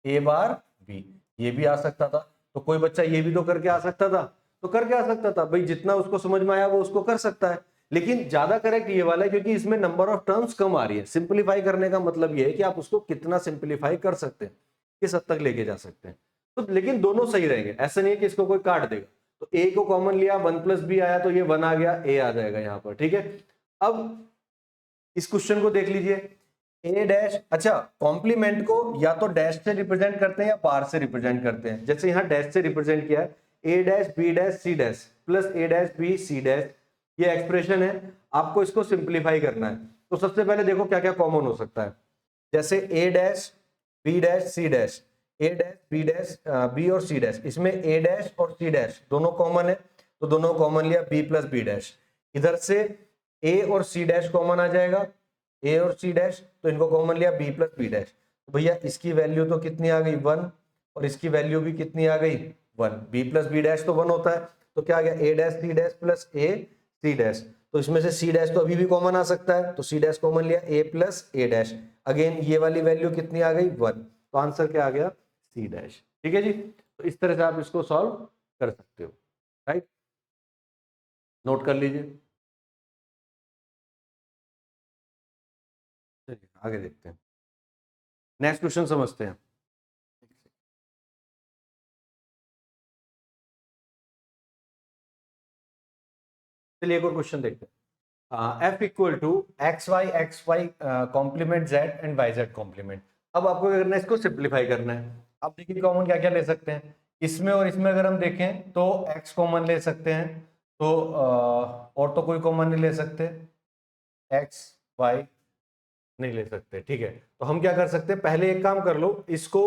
A bar B. ये भी आ सकता था, तो कोई बच्चा ये भी तो करके आ सकता था, तो करके आ सकता था भाई, जितना उसको समझ में आया वो उसको कर सकता है। लेकिन ज्यादा करेक्ट ये वाला है क्योंकि इसमें नंबर ऑफ टर्म्स कम आ रही है। सिंपलीफाई करने का मतलब ये है कि आप उसको कितना सिंपलीफाई कर सकते हैं, किस हद तक लेके जा सकते हैं। तो लेकिन दोनों सही रहेंगे, ऐसा नहीं है कि इसको कोई काट देगा। तो ए को कॉमन लिया 1 प्लस बी आया तो ये 1 आ गया, ए आ जाएगा यहाँ पर, ठीक है। अब इस क्वेश्चन को देख लीजिए, ए डैश, अच्छा कॉम्प्लीमेंट को या तो डैश से रिप्रेजेंट करते हैं या बार से रिप्रेजेंट करते हैं। जैसे यहाँ डैश से रिप्रेजेंट किया है, A dash B dash C dash plus A dash B C dash, ये एक्सप्रेशन है। आपको इसको सिंप्लीफाई करना है, तो सबसे पहले देखो क्या क्या कॉमन हो सकता है। जैसे A dash B dash C dash, A dash B dash B और सी डैश, इसमें ए डैश और सी डैश दोनों कॉमन है, तो दोनों कॉमन लिया बी प्लस बी डैश। इधर से ए और सी डैश कॉमन आ जाएगा, ए और सी डैश, तो इनको कॉमन लिया बी प्लस बी डैश। तो भैया इसकी वैल्यू तो कितनी आ गई 1, और इसकी वैल्यू भी कितनी आ गई 1, बी प्लस बी डैश तो 1 होता है, तो क्या आ गया ए dash C dash plus A C dash. तो इसमें से सी डैश तो अभी भी कॉमन आ सकता है, तो सी डैश कॉमन लिया ए प्लस ए डैश, अगेन ये वाली वैल्यू कितनी आ गई 1, तो आंसर क्या आ गया सी डैश। ठीक है जी, तो इस तरह से आप इसको सॉल्व कर सकते हो, राइट, नोट कर लीजिए। चलिए आगे देखते हैं, नेक्स्ट क्वेश्चन समझते हैं। चलिए एक और क्वेश्चन देखते हैं। F equal to X Y complement Z and Y Z complement. अब आपको क्या करना है, इसको सिंप्लीफाई करना है। अब देखिए कॉमन क्या क्या ले सकते हैं, इसमें और इसमें अगर हम देखें तो एक्स कॉमन ले सकते हैं, तो और तो कोई कॉमन नहीं ले सकते, एक्स वाई नहीं ले सकते, ठीक है। तो हम क्या कर सकते हैं, पहले एक काम कर लो, इसको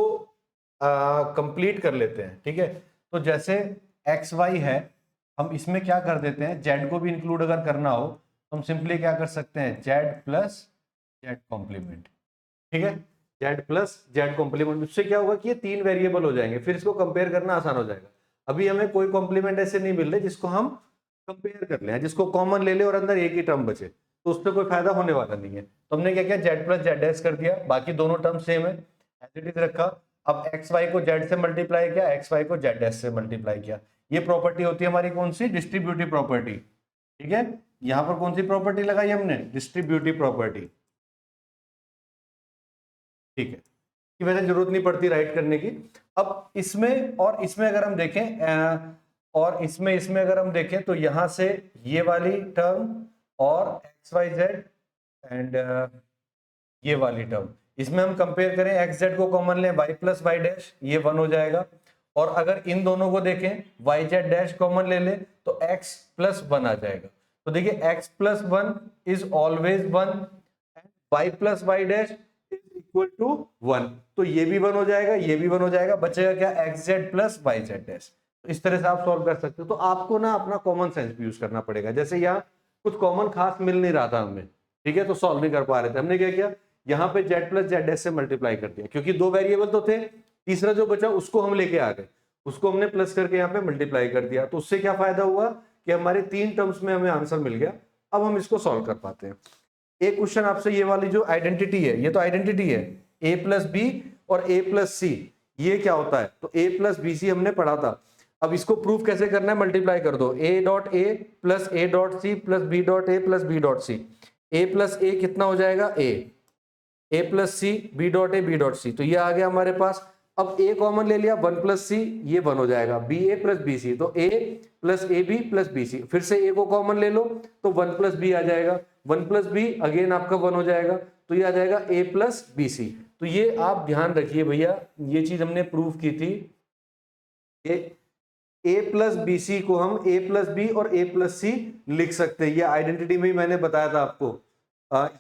कंप्लीट कर लेते हैं, ठीक है। तो जैसे एक्स वाई है, हम इसमें क्या कर देते हैं, जेड को भी इंक्लूड अगर करना हो तो हम सिंपली क्या कर सकते हैं, जेड प्लस जेड कॉम्प्लीमेंट, ठीक है, जेड प्लस जेड कॉम्प्लीमेंट। उससे क्या होगा कि ये 3 वेरिएबल हो जाएंगे, फिर इसको कंपेयर करना आसान हो जाएगा। अभी हमें कोई कॉम्प्लीमेंट ऐसे नहीं मिल रहे जिसको हम कंपेयर कर लें, जिसको कॉमन ले ले और अंदर एक ही टर्म बचे, तो उससे कोई फायदा होने वाला नहीं है। तो हमने क्या किया, जेड प्लस जेड एस कर दिया, बाकी दोनों टर्म सेम है, एज इट इज रखा। अब एक्स वाई को जेड से मल्टीप्लाई किया, एक्स वाई को जेड एस से मल्टीप्लाई किया। ये प्रॉपर्टी होती है हमारी कौन सी, डिस्ट्रीब्यूटिव प्रॉपर्टी, ठीक है। यहां पर कौन सी प्रॉपर्टी लगाई हमने, डिस्ट्रीब्यूटिव प्रॉपर्टी, ठीक है, की वजह जरूरत नहीं पड़ती राइट करने की। अब इसमें और इसमें अगर हम देखें और इसमें इसमें अगर हम देखें तो यहां से ये वाली टर्म और एक्स वाई जेड एंड ये वाली टर्म, इसमें हम कंपेयर करें, एक्स जेड को कॉमन लें, वाई प्लस वाई डैश, ये 1 हो जाएगा। और अगर इन दोनों को देखें, वाई जेड डैश कॉमन ले ले तो एक्स प्लस 1 आ जाएगा। तो देखिए x plus 1 is always 1 and y plus y dash is equal to 1, तो ये भी 1 हो जाएगा, ये भी 1 हो जाएगा, बचेगा क्या, x z plus y z dash. तो इस तरह से आप सॉल्व कर सकते हो। तो आपको ना अपना कॉमन सेंस भी यूज करना पड़ेगा। जैसे यहाँ कुछ कॉमन खास मिल नहीं रहा था हमें, ठीक है, तो सॉल्व नहीं कर पा रहे थे, हमने क्या किया, यहाँ पे जेड प्लस जेड डैश से मल्टीप्लाई कर दिया, क्योंकि 2 वेरिएबल तो थे, तीसरा जो बचा उसको हम लेके आ गए, उसको हमने प्लस करके यहाँ पे मल्टीप्लाई कर दिया। तो उससे क्या फायदा हुआ कि हमारे 3 टर्म्स में हमें आंसर मिल गया। अब हम इसको सॉल्व कर पाते हैं। एक क्वेश्चन आपसे, ये वाली जो आइडेंटिटी है, ये तो आइडेंटिटी है ए प्लस बी और ए प्लस सी, ये क्या होता है, तो ए प्लस बी सी हमने पढ़ा था। अब इसको प्रूफ कैसे करना है, मल्टीप्लाई कर दो, A dot A plus A dot C plus B dot A plus B dot C, A plus A कितना हो जाएगा, A plus C B dot A B dot C, तो ये आ गया हमारे पास। अब ए कॉमन ले लिया, 1 प्लस सी, ये 1 हो जाएगा, B A plus B C, तो A plus A B plus B C, फिर से ए को कॉमन ले लो तो 1 प्लस बी आ जाएगा, 1 प्लस बी अगेन आपका 1 हो जाएगा, तो ये आ जाएगा ए प्लस बी सी। तो ये आप ध्यान रखिए भैया, ये चीज हमने प्रूव की थी, ए प्लस बी सी को हम ए प्लस बी और ए प्लस सी लिख सकते हैं। ये आइडेंटिटी में ही मैंने बताया था आपको,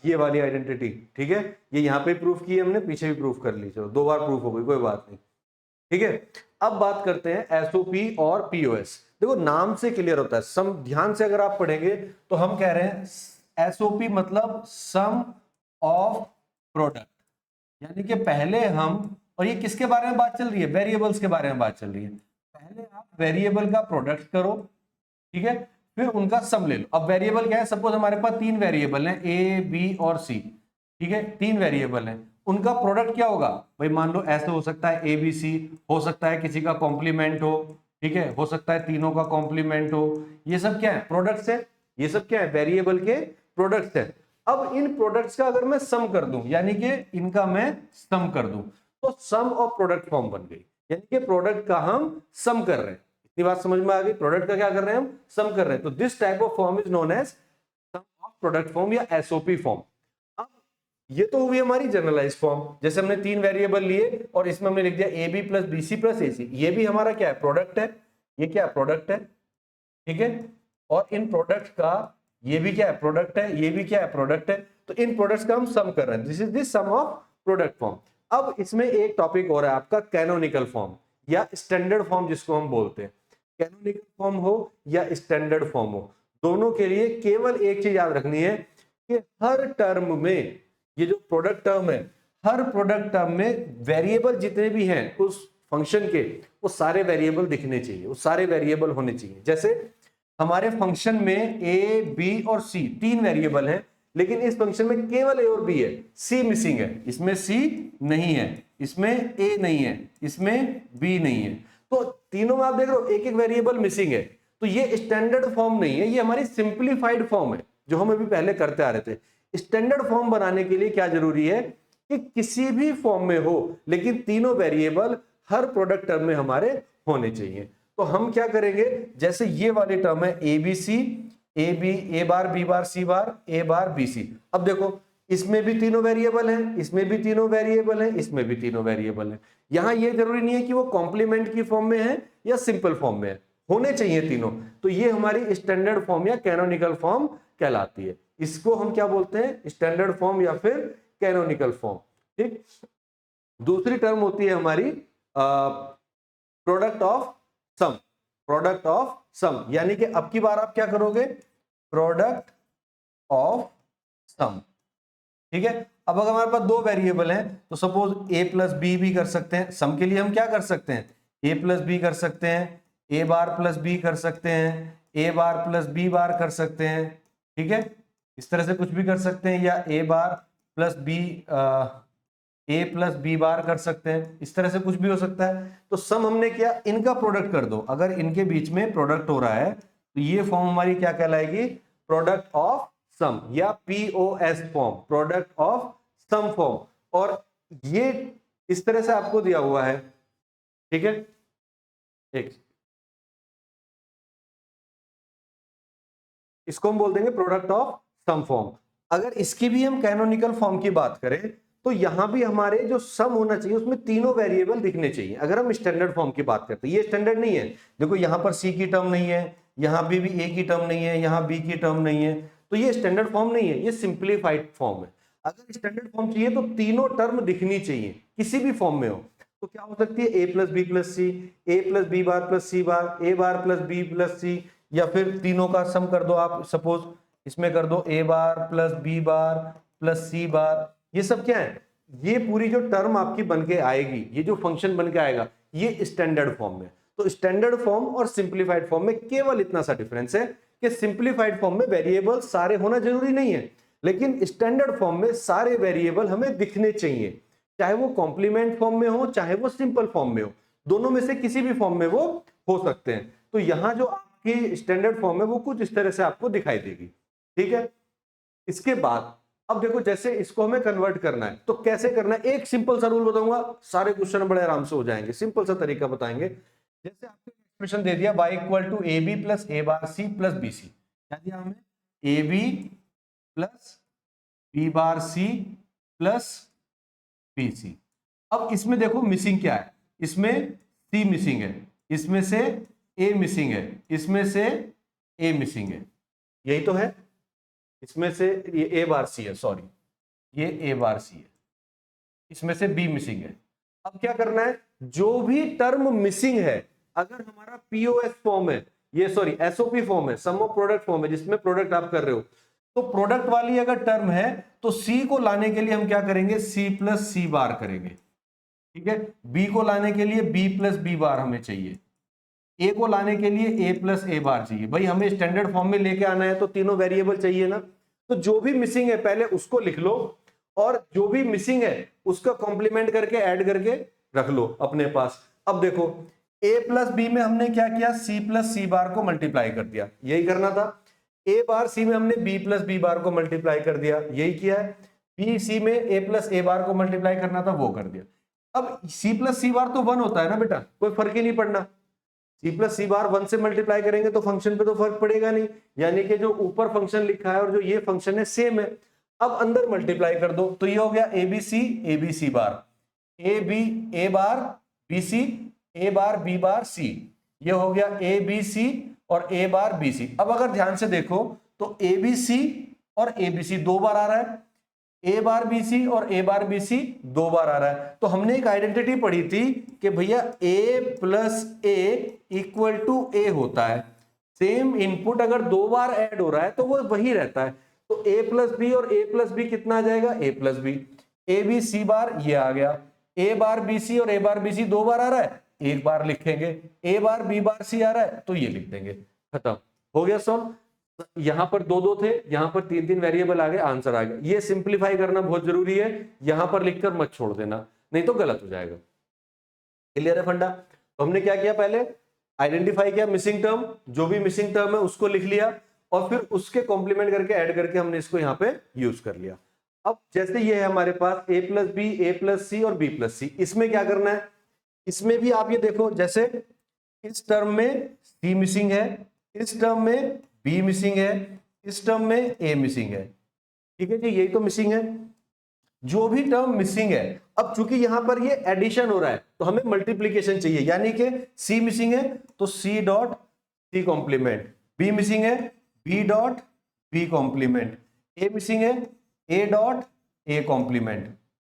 ये वाली आइडेंटिटी, ठीक है, ये यहाँ पे प्रूफ की हमने, पीछे भी प्रूफ कर ली, चलो 2 बार प्रूफ हो गई, कोई बात नहीं, ठीक है। अब बात करते हैं एसओपी और पीओएस। देखो नाम से क्लियर होता है, सम ध्यान से अगर आप पढ़ेंगे तो हम कह रहे हैं एसओपी मतलब सम ऑफ प्रोडक्ट, यानी कि पहले हम, और ये किसके बारे में बात चल रही है, वेरिएबल्स के बारे में बात चल रही है। पहले आप वेरिएबल का प्रोडक्ट करो, ठीक है, फिर उनका सम ले लो। अब वेरिएबल क्या है, सपोज हमारे पास 3 वेरिएबल हैं ए बी और सी, ठीक है, 3 वेरिएबल हैं, उनका प्रोडक्ट क्या होगा भाई, मान लो ऐसे हो सकता है ए बी सी, हो सकता है किसी का कॉम्प्लीमेंट हो, ठीक है, हो सकता है तीनों का कॉम्प्लीमेंट हो, ये सब क्या है, प्रोडक्ट्स है, ये सब क्या है, वेरिएबल के प्रोडक्ट्स है। अब इन प्रोडक्ट्स का अगर मैं सम कर दूं, यानी कि इनका मैं सम कर दूं, तो सम ऑफ प्रोडक्ट फॉर्म बन गई, यानी कि प्रोडक्ट का हम सम कर रहे हैं। इतनी बात समझ में आ गई, प्रोडक्ट का क्या कर रहे हैं हम, सम कर रहे हैं। तो this type of form is known as sum of product form या एसओपी फॉर्म। अब ये तो हुई हमारी जनरलाइज फॉर्म, जैसे हमने 3 वेरिएबल लिए और इसमें हमने लिख दिया A B plus B C plus A C, ये भी हमारा क्या है, प्रोडक्ट है, ये क्या है, प्रोडक्ट है, ठीक है। और इन प्रोडक्ट का ये भी क्या है, प्रोडक्ट है, ये भी क्या है, प्रोडक्ट है। तो इन प्रोडक्ट्स का हम सम कर रहे हैं, this is this sum of product form. अब इसमें एक टॉपिक और है आपका, कैनोनिकल फॉर्म या स्टैंडर्ड फॉर्म जिसको हम बोलते हैं। कैनोनिकल फॉर्म हो या स्टैंडर्ड फॉर्म हो, दोनों के लिए केवल एक चीज याद रखनी है कि हर टर्म में, ये जो प्रोडक्ट टर्म है, हर प्रोडक्ट टर्म में वेरिएबल जितने भी हैं उस फंक्शन के, वो सारे वेरिएबल दिखने चाहिए, वो सारे वेरिएबल होने चाहिए। जैसे हमारे फंक्शन में ए बी और सी 3 वेरिएबल हैं, लेकिन इस फंक्शन में केवल ए और बी है, सी मिसिंग है, इसमें सी नहीं है, इसमें ए नहीं है, इसमें बी नहीं है, तो तीनों में आप देख रहे हो एक एक वेरिएबल मिसिंग है। तो ये स्टैंडर्ड फॉर्म नहीं है, ये हमारी सिंप्लीफाइड फॉर्म है जो हम अभी पहले करते आ रहे थे। स्टैंडर्ड फॉर्म बनाने के लिए क्या जरूरी है कि किसी भी फॉर्म में हो, लेकिन तीनों वेरिएबल हर प्रोडक्ट टर्म में हमारे होने चाहिए। तो हम क्या करेंगे, जैसे ये वाली टर्म है A B C, A B, A bar B bar C bar, A bar B C. अब देखो इसमें भी तीनों वेरिएबल हैं, इसमें भी तीनों वेरिएबल हैं, इसमें भी तीनों वेरिएबल हैं। यहां ये जरूरी नहीं है कि वो कॉम्प्लीमेंट की फॉर्म में है या सिंपल फॉर्म में है, होने चाहिए तीनों। तो ये हमारी स्टैंडर्ड फॉर्म या कैनोनिकल फॉर्म कहलाती है। इसको हम क्या बोलते हैं, स्टैंडर्ड फॉर्म या फिर कैनोनिकल फॉर्म, ठीक। दूसरी टर्म होती है हमारी product of sum, product of sum, यानी कि अब की बार आप क्या करोगे, प्रोडक्ट ऑफ सम, ठीक है। अब अगर हमारे पास 2 वेरिएबल हैं तो सपोज ए प्लस बी भी कर सकते हैं, सम के लिए हम क्या कर सकते हैं, ए प्लस बी कर सकते हैं, ए बार प्लस बी कर सकते हैं, ए बार प्लस बी बार कर सकते हैं, ठीक है, इस तरह से कुछ भी कर सकते हैं, या ए bar plus B, A plus B बार कर सकते हैं, इस तरह से कुछ भी हो सकता है। तो सम हमने किया, इनका प्रोडक्ट कर दो, अगर इनके बीच में प्रोडक्ट हो रहा है तो ये फॉर्म हमारी क्या कहलाएगी, प्रोडक्ट ऑफ सम या POS form, product of sum form. और ये इस तरह से आपको दिया हुआ है, ठीक है, एक इसको हम बोल देंगे प्रोडक्ट ऑफ सम फॉर्म। अगर इसकी भी हम कैनोनिकल फॉर्म की बात करें तो यहां भी हमारे जो सम होना चाहिए उसमें तीनों वेरिएबल दिखने चाहिए। अगर हम स्टैंडर्ड फॉर्म की बात करते हैं, ये स्टैंडर्ड नहीं है, देखो यहां पर सी की टर्म नहीं है, यहां भी ए की टर्म नहीं है, यहां बी की टर्म नहीं है, तो ये स्टैंडर्ड फॉर्म नहीं है, ये सिंप्लीफाइड फॉर्म है। अगर स्टैंडर्ड फॉर्म चाहिए तो तीनों टर्म दिखनी चाहिए, किसी भी फॉर्म में हो। तो क्या हो सकती है, A plus B plus C, A plus B bar plus C bar, A bar plus B plus सी, या फिर तीनों का सम कर दो आप, सपोज इसमें कर दो A bar plus B bar plus C bar. ये सब क्या है, ये पूरी जो टर्म आपकी बन के आएगी, ये जो फंक्शन बन के आएगा, ये स्टैंडर्ड फॉर्म में। तो स्टैंडर्ड फॉर्म और सिंप्लीफाइड फॉर्म में केवल इतना सा डिफरेंस है कि सिंप्लीफाइड फॉर्म में वेरिएबल सारे होना जरूरी नहीं है, लेकिन स्टैंडर्ड फॉर्म में सारे वेरिएबल हमें दिखने चाहिए, चाहे वो कॉम्प्लीमेंट फॉर्म में हो चाहे वो सिंपल फॉर्म में हो, दोनों में से किसी भी फॉर्म में वो हो सकते हैं। तो यहां जो आपकी स्टैंडर्ड फॉर्म है वो कुछ इस तरह से आपको दिखाई देगी, ठीक है। इसके बाद अब देखो, जैसे इसको हमें कन्वर्ट करना है तो कैसे करना है, एक सिंपल सा रूल बताऊंगा, सारे क्वेश्चन बड़े आराम से हो जाएंगे, सिंपल सा तरीका बताएंगे। जैसे आपको एक्सप्रेशन दे दिया y equal to A B plus A bar C plus B C, क्या दिया हमें, A B plus B bar C plus B C. अब इसमें देखो मिसिंग क्या है, इसमें सी मिसिंग है, इसमें से ए मिसिंग है, इसमें से ए मिसिंग है, यही तो है, इसमें से ये ए बार सी है, सॉरी ये ए बार सी है, इसमें से बी मिसिंग है। अब क्या करना है, जो भी टर्म मिसिंग है, अगर हमारा पीओएस फॉर्म है, ये सॉरी एसओपी फॉर्म है, सम ऑफ प्रोडक्ट फॉर्म है, जिसमें प्रोडक्ट आप कर रहे हो, तो प्रोडक्ट वाली अगर टर्म है तो सी को लाने के लिए हम क्या करेंगे, सी प्लस सी बार करेंगे, ठीक है। बी को लाने के लिए बी प्लस बी बार हमें चाहिए, ए को लाने के लिए ए प्लस ए बार चाहिए। भाई हमें स्टैंडर्ड फॉर्म में लेके आना है तो तीनों वेरिएबल चाहिए ना, तो जो भी मिसिंग है पहले उसको लिख लो और जो भी मिसिंग है उसका कॉम्प्लीमेंट करके ऐड करके रख लो अपने पास। अब देखो a प्लस बी में हमने क्या किया, c प्लस सी बार को मल्टीप्लाई कर दिया, यही करना था। a बार c में हमने b प्लस बी बार को मल्टीप्लाई कर दिया, यही किया है। b c में a प्लस ए बार को मल्टीप्लाई करना था, वो कर दिया। अब c प्लस सी बार तो 1 होता है ना बेटा, कोई फर्क ही नहीं पड़ना। c प्लस सी बार 1 से मल्टीप्लाई करेंगे तो फंक्शन पे तो फर्क पड़ेगा नहीं, यानी कि जो ऊपर फंक्शन लिखा है और जो ये फंक्शन है सेम है। अब अंदर मल्टीप्लाई कर दो तो ये हो गया A B C bar, A bar B C, A bar B bar C, ये हो गया ए बी सी और ए बार बी सी। अब अगर ध्यान से देखो तो ए बी सी और ए बी सी 2 बार आ रहा है, ए बार बी सी और ए बार बी सी 2 बार आ रहा है। तो हमने एक आइडेंटिटी पढ़ी थी कि भैया ए plus A equal to A होता है। सेम इनपुट अगर 2 बार ऐड हो रहा है तो वो वही रहता है। तो ए प्लस बी और ए प्लस बी कितना आ जाएगा, A plus B. A B C bar ये आ गया, ए बार बी सी और ए बार बी सी 2 बार आ रहा है, एक बार लिखेंगे। ए बार बी बार सी आ रहा है तो ये लिख देंगे, खत्म हो गया सॉल्व। यहां पर 2 थे, यहां पर 3 वेरिएबल आ गए, आंसर आ गया। ये सिंप्लीफाई करना बहुत जरूरी है, यहां पर लिखकर मत छोड़ देना, नहीं तो गलत हो जाएगा। क्लियर है फंडा? तो हमने क्या किया, पहले आइडेंटिफाई किया मिसिंग टर्म, जो भी मिसिंग टर्म है उसको लिख लिया और फिर उसके कॉम्प्लीमेंट करके ऐड करके हमने इसको यहाँ पे यूज कर लिया। अब जैसे ये है हमारे पास ए प्लस बी, ए प्लस सी और बी प्लस सी, इसमें क्या करना है, इसमें भी आप ये देखो, जैसे इस टर्म में सी मिसिंग है, इस टर्म में बी मिसिंग है, इस टर्म में ए मिसिंग है, ठीक है जी, यही तो मिसिंग है। जो भी टर्म मिसिंग है, अब चूंकि यहां पर ये एडिशन हो रहा है तो हमें मल्टीप्लीकेशन चाहिए, यानी कि सी मिसिंग है तो C dot C complement, B missing है B dot B complement, A missing है ए डॉट ए कॉम्प्लीमेंट।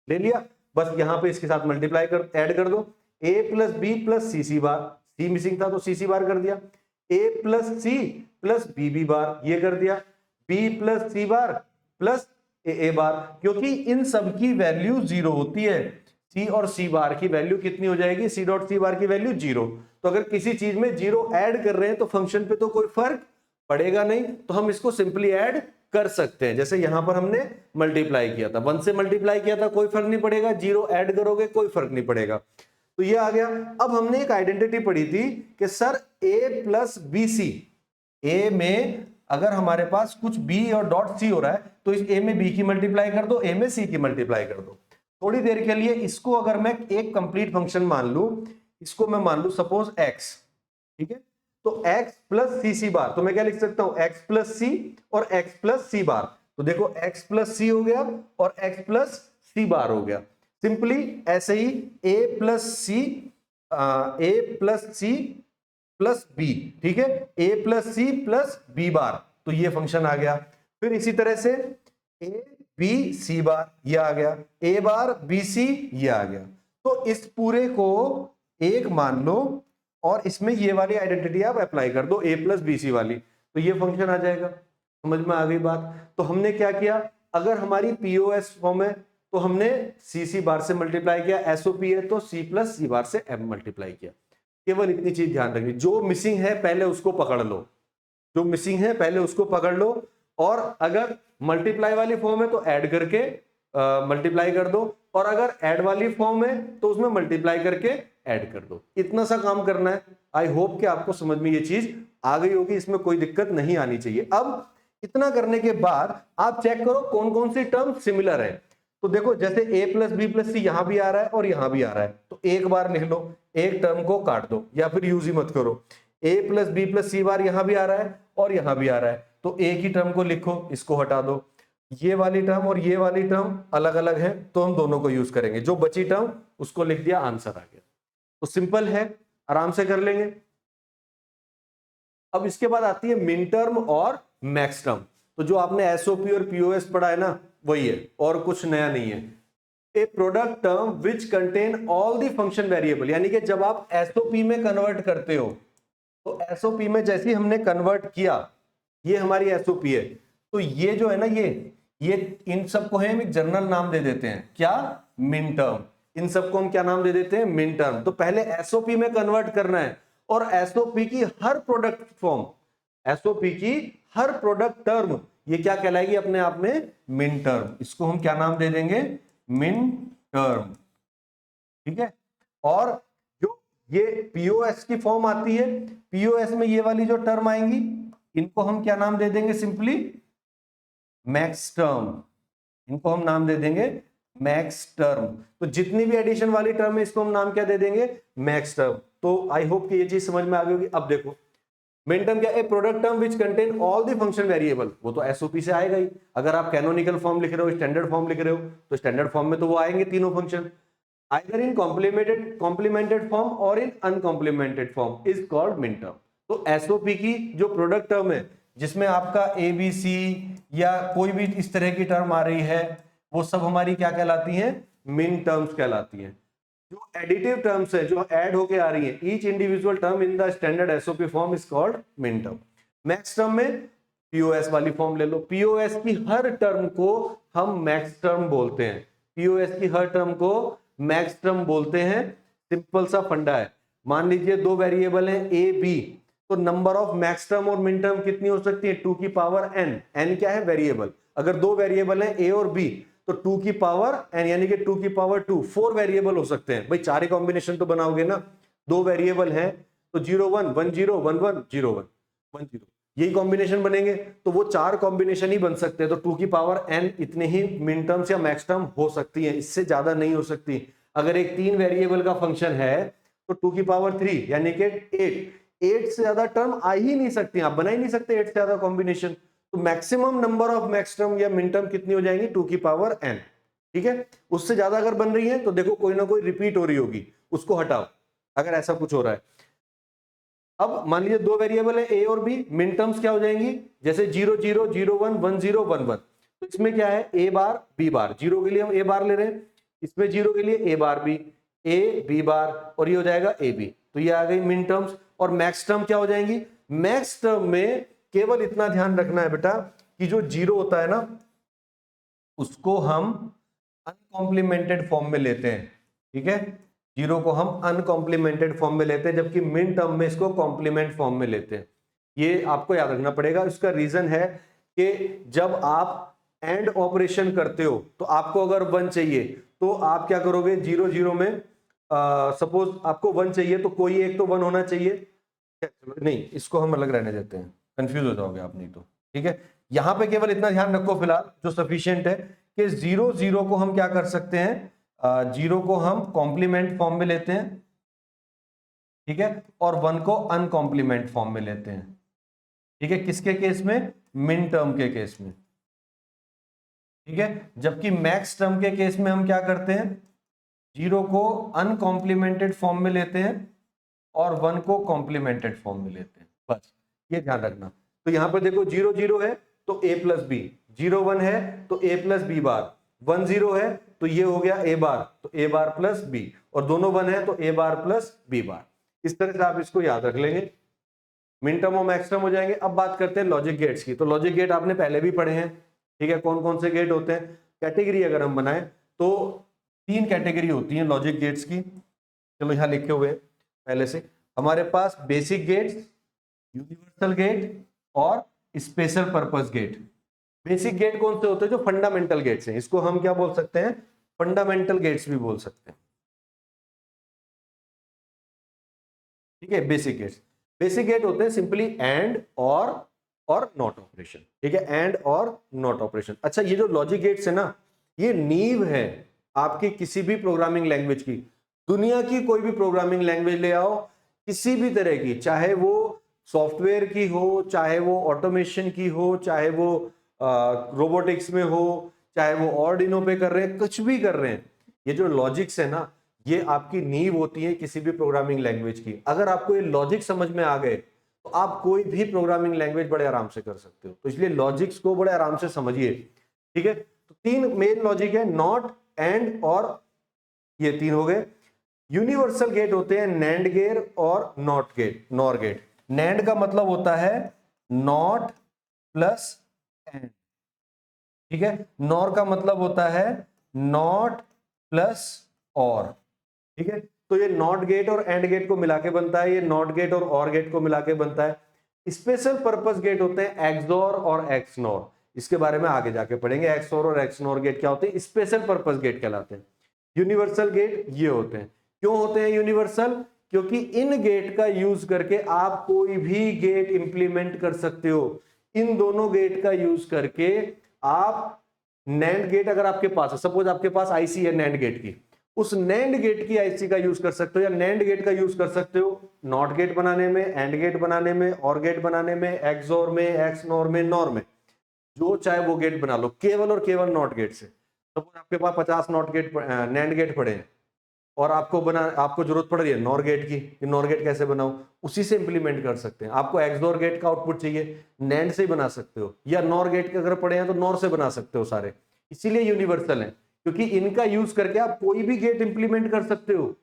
ले लिया, बस यहां पे इसके साथ मल्टीप्लाई कर ऐड कर दो। A plus B plus C C bar, C missing था तो सी सी बार कर दिया। A plus C plus B B bar, ये कर दिया। B plus C bar plus A bar, क्योंकि इन सब की वैल्यू 0 होती है। सी और सी बार की वैल्यू कितनी हो जाएगी, सी डॉट सी बार की वैल्यू 0। तो अगर किसी चीज में 0 ऐड कर रहे हैं तो फंक्शन पे तो कोई फर्क पड़ेगा नहीं, तो हम इसको सिंपली ऐड कर सकते हैं। जैसे यहां पर हमने मल्टीप्लाई किया था, 1 से मल्टीप्लाई किया था, कोई फर्क नहीं पड़ेगा, 0 ऐड करोगे कोई फर्क नहीं पड़ेगा। तो ये आ गया। अब हमने एक आइडेंटिटी पढ़ी थी कि सर ए प्लस बी सी, ए में अगर हमारे पास कुछ बी और डॉट सी हो रहा है तो इस ए में बी की मल्टीप्लाई कर दो, ए में सी की मल्टीप्लाई कर दो। थोड़ी देर के लिए इसको अगर मैं एक कंप्लीट फंक्शन मान लूं, इसको मैं मान लूं सपोज एक्स, ठीक है, तो एक्स प्लस सी सी बार, तो मैं क्या लिख सकता हूं, एक्स प्लस सी और एक्स प्लस सी बार। तो देखो एक्स प्लस सी हो गया और एक्स प्लस सी बार हो गया। सिंपली ऐसे ही A plus C plus B, ठीक है, A plus C plus B bar, तो ये फंक्शन आ गया। फिर इसी तरह से ए बी सी बार, ये आ गया, ए बार बी सी, ये आ गया। तो इस पूरे को एक मान लो और इसमें ये वाली आइडेंटिटी आप अप्लाई कर दो, ए प्लस बी सी वाली, तो ये फंक्शन आ जाएगा। समझ में आ गई बात? तो हमने क्या किया, अगर हमारी पीओएस फॉर्म है तो हमने सी सी बार से मल्टीप्लाई किया, एसओपी है तो सी प्लस सी बार से एम मल्टीप्लाई किया। केवल इतनी चीज ध्यान रखनी, जो मिसिंग है पहले उसको पकड़ लो, जो मिसिंग है पहले उसको पकड़ लो, और अगर मल्टीप्लाई वाली फॉर्म है तो ऐड करके मल्टीप्लाई कर दो, और अगर ऐड वाली फॉर्म है तो उसमें मल्टीप्लाई करके ऐड कर दो। इतना सा काम करना है। आई होप कि आपको समझ में ये चीज आ गई होगी, इसमें कोई दिक्कत नहीं आनी चाहिए। अब इतना करने के बाद आप चेक करो कौन कौन सी टर्म सिमिलर है। तो देखो जैसे ए प्लस बी प्लस सी यहां भी आ रहा है और यहां भी आ रहा है, तो एक बार लिख लो, एक टर्म को काट दो या फिर यूज ही मत करो। ए प्लस बी प्लस सी बार यहां भी आ रहा है और यहां भी आ रहा है, तो एक ही टर्म को लिखो, इसको हटा दो। ये वाली टर्म और ये वाली टर्म अलग अलग है तो हम दोनों को यूज करेंगे, जो बची टर्म उसको लिख दिया, आंसर आ गया। तो सिंपल है, आराम से कर लेंगे। अब इसके बाद आती है मिन टर्म और मैक्स टर्म। तो जो आपने एसओपी और पीओएस पढ़ा है ना, वही है, और कुछ नया नहीं है। A product term which contain all the function variable, यानी कि जब आप एसओपी में कन्वर्ट करते हो, तो एसओपी में जैसे ही हमने कन्वर्ट किया, ये हमारी एसओपी है, तो ये जो है ना, ये इन सबको हम एक जनरल नाम दे देते हैं, क्या, मिन टर्म। इन सबको हम क्या नाम दे देते हैं, मिन टर्म। तो पहले एसओपी में कन्वर्ट करना है और एसओपी की हर प्रोडक्ट फॉर्म, एसओपी की हर प्रोडक्ट टर्म, ये क्या कहलाएगी अपने आप में? Min term. इसको हम क्या नाम दे देंगे? Min term. ठीक है। और जो ये पीओएस की फॉर्म आती है, पीओएस में ये वाली जो टर्म आएंगी, इनको हम क्या नाम दे देंगे? Simply max term. इनको हम नाम दे देंगे मैक्स टर्म। तो जितनी भी एडिशन वाली टर्म है, इसको हम नाम क्या दे देंगे? Max term. तो आई होप कि ये चीज समझ में आ गई होगी। अब देखो, मिन टर्म क्या है? Product term which contain all the function variable. वो तो एसओपी से आएगा ही। अगर आप कैनोनिकल फॉर्म लिख रहे हो, स्टैंडर्ड फॉर्म लिख रहे हो, तो स्टैंडर्ड फॉर्म में तो वो आएंगे तीनों function. Either in complemented form or in uncomplemented form is called minterm. तो एसओपी की जो प्रोडक्ट टर्म है, जिसमें आपका एबीसी या कोई भी इस तरह की टर्म आ रही है, वो सब हमारी क्या कहलाती हैं? मिन टर्म्स कहलाती हैं। जो एडिटिव टर्म्स है, जो ऐड होके आ रही है, each individual term in the standard SOP form is called min term. Max term में पीओएस वाली फॉर्म ले लो। पीओएस की हर टर्म को हम मैक्स टर्म बोलते हैं। पीओएस की हर टर्म को मैक्स टर्म बोलते हैं। सिंपल सा फंडा है। मान लीजिए दो वेरिएबल है ए बी, तो नंबर ऑफ मैक्स टर्म और मिन टर्म कितनी हो सकती है? 2 की पावर n। n क्या है? वेरिएबल। अगर दो वेरिएबल है ए और बी, तो 2 की पावर n यानी कि 2 की पावर 2, 4 वेरिएबल हो सकते हैं। भाई चार ही कॉम्बिनेशन तो बनाओगे ना। दो वेरिएबल है तो 0 1 1 0 1 1 0 1 1 0, यही कॉम्बिनेशन बनेंगे। तो वो चार कॉम्बिनेशन ही बन सकते हैं। तो 2 की पावर n इतने ही मिन टर्म्स या मैक्स टर्म हो सकती है, इससे ज्यादा नहीं हो सकती। अगर एक 3 वेरिएबल का फंक्शन है, तो 2 की पावर 3 यानी कि 8 से ज्यादा टर्म आ ही नहीं सकती, आप बना ही नहीं सकते 8 से ज्यादा कॉम्बिनेशन। तो maximum number of max term या मिन टर्म कितनी हो जाएंगी? 2 की पावर n। ठीक है। उससे ज्यादा अगर बन रही है तो देखो कोई ना कोई रिपीट हो रही होगी, उसको हटाओ अगर ऐसा कुछ हो रहा है। अब मान लीजिए दो वेरिएबल है ए और बी, मिन टर्म्स क्या हो जाएंगी? जैसे 0 0 0 1 1 0 1 1। तो इसमें क्या है? A bar B bar. Zero के लिए हम ए बार ले रहे हैं, इसमें जीरो के लिए ए बार बी, ए बी बार, और ये हो जाएगा ए बी। तो ये आ गई मिन टर्म्स। और मैक्स टर्म क्या हो जाएंगी? मैक्स टर्म में केवल इतना ध्यान रखना है बेटा कि जो जीरो होता है ना, उसको हम अनकॉम्प्लीमेंटेड फॉर्म में लेते हैं। ठीक है। जीरो को हम अनकॉम्प्लीमेंटेड फॉर्म में लेते हैं, जबकि मिन टर्म में इसको कॉम्प्लीमेंट फॉर्म में लेते हैं। ये आपको याद रखना पड़ेगा। इसका रीजन है कि जब आप एंड ऑपरेशन करते हो, तो आपको अगर 1 चाहिए तो आप क्या करोगे? 0 0 में सपोज आपको 1 चाहिए, तो कोई एक तो 1 होना चाहिए। नहीं, इसको हम अलग रहने देते हैं, कंफ्यूज हो जाओगे आप नहीं तो। ठीक है। यहां पे केवल इतना ध्यान रखो फिलहाल, जो सफिशिएंट है, कि 0 0 को हम क्या कर सकते हैं? 0 को हम कॉम्प्लीमेंट फॉर्म में लेते हैं। ठीक है। और 1 को अनकॉम्प्लीमेंट फॉर्म में लेते हैं। ठीक है। किसके केस में? मिन टर्म के केस में। ठीक है। जबकि मैक्स टर्म के केस में हम क्या करते हैं? 0 को अनकॉम्प्लीमेंटेड फॉर्म में लेते हैं और 1 को कॉम्प्लीमेंटेड फॉर्म में लेते हैं। बस ये ध्यान रखना। तो यहां पर देखो 0 0 है तो a प्लस बी, 0 1 है तो a प्लस बी बार, 1 0 है तो ये हो गया a बार, तो a बार प्लस बी, और दोनों 1 है तो a bar plus B bar. इस तरह से आप इसको याद रख लेंगे। मिन टर्म और मैक्स टर्म हो जाएंगे। अब बात करते हैं लॉजिक गेट्स की। तो लॉजिक गेट आपने पहले भी पढ़े हैं। ठीक है। कौन कौन से गेट होते हैं? कैटेगरी अगर हम बनाए तो 3 कैटेगरी होती है लॉजिक गेट्स की। चलो यहां लिखे हुए पहले से। हमारे पास बेसिक गेट्स, यूनिवर्सल गेट और special purpose gate. Basic gate कौन से होते हैं? जो फंडामेंटल गेट्स हैं। इसको हम क्या बोल सकते हैं? फंडामेंटल गेट्स भी बोल सकते हैं। ठीक है। बेसिक गेट्स, बेसिक गेट होते हैं सिंपली एंड और नॉट ऑपरेशन। ठीक है। एंड और नॉट ऑपरेशन। अच्छा, ये जो लॉजिक गेट्स है ना, ये नींव है आपकी किसी भी प्रोग्रामिंग लैंग्वेज की। दुनिया की कोई भी प्रोग्रामिंग लैंग्वेज ले आओ, किसी भी तरह की, चाहे वो सॉफ्टवेयर की हो, चाहे वो ऑटोमेशन की हो, चाहे वो रोबोटिक्स में हो, चाहे वो ऑर्डिनो पे कर रहे हैं, कुछ भी कर रहे हैं, ये जो लॉजिक्स है ना, ये आपकी नींव होती है किसी भी प्रोग्रामिंग लैंग्वेज की। अगर आपको ये लॉजिक समझ में आ गए तो आप कोई भी प्रोग्रामिंग लैंग्वेज बड़े आराम से कर सकते हो। तो इसलिए लॉजिक्स को बड़े आराम से समझिए। ठीक है। तो 3 मेन लॉजिक है, नॉट, एंड और ये 3 हो गए। यूनिवर्सल गेट होते हैं नैंड गेट और not gate, NOR gate. NAND का मतलब होता है नॉट प्लस एंड। ठीक है। नॉर का मतलब होता है नॉट प्लस और। ठीक है। तो ये नॉट गेट और एंड गेट को मिला के बनता है, ये नॉट गेट और गेट को मिला के बनता है। स्पेशल पर्पस गेट होते हैं एक्सओर और एक्सनोर, इसके बारे में आगे जाके पढ़ेंगे। एक्सओर और एक्सनोर गेट क्या होते हैं, स्पेशल पर्पस गेट कहलाते हैं। यूनिवर्सल गेट ये होते हैं। क्यों होते हैं यूनिवर्सल? क्योंकि इन गेट का यूज करके आप कोई भी गेट इंप्लीमेंट कर सकते हो। इन दोनों गेट का यूज करके आप नैंड गेट अगर आपके पास है, सपोज आपके पास आईसी है नैंड गेट की, उस नैंड गेट की आईसी का यूज कर सकते हो या नैंड गेट का यूज कर सकते हो नॉट गेट बनाने में, एंड गेट बनाने में, और गेट बनाने में, एक्सओर में, एक्सनोर में, नॉर में, जो चाहे वो गेट बना लो, केवल और केवल नॉट गेट से। सपोज आपके पास 50 नॉट गेट नैंड गेट पड़े हैं और आपको जरूरत पड़ रही है नॉर गेट की, कि नॉर गेट कैसे बनाऊं, उसी से इंप्लीमेंट कर सकते हैं। आपको एक्सओर गेट का आउटपुट चाहिए, नैंड से ही बना सकते हो, या नॉर गेट के अगर पड़े हैं तो नॉर से बना सकते हो सारे। इसीलिए यूनिवर्सल है, क्योंकि इनका यूज करके आप कोई भी गेट इंप्लीमेंट कर सकते हो।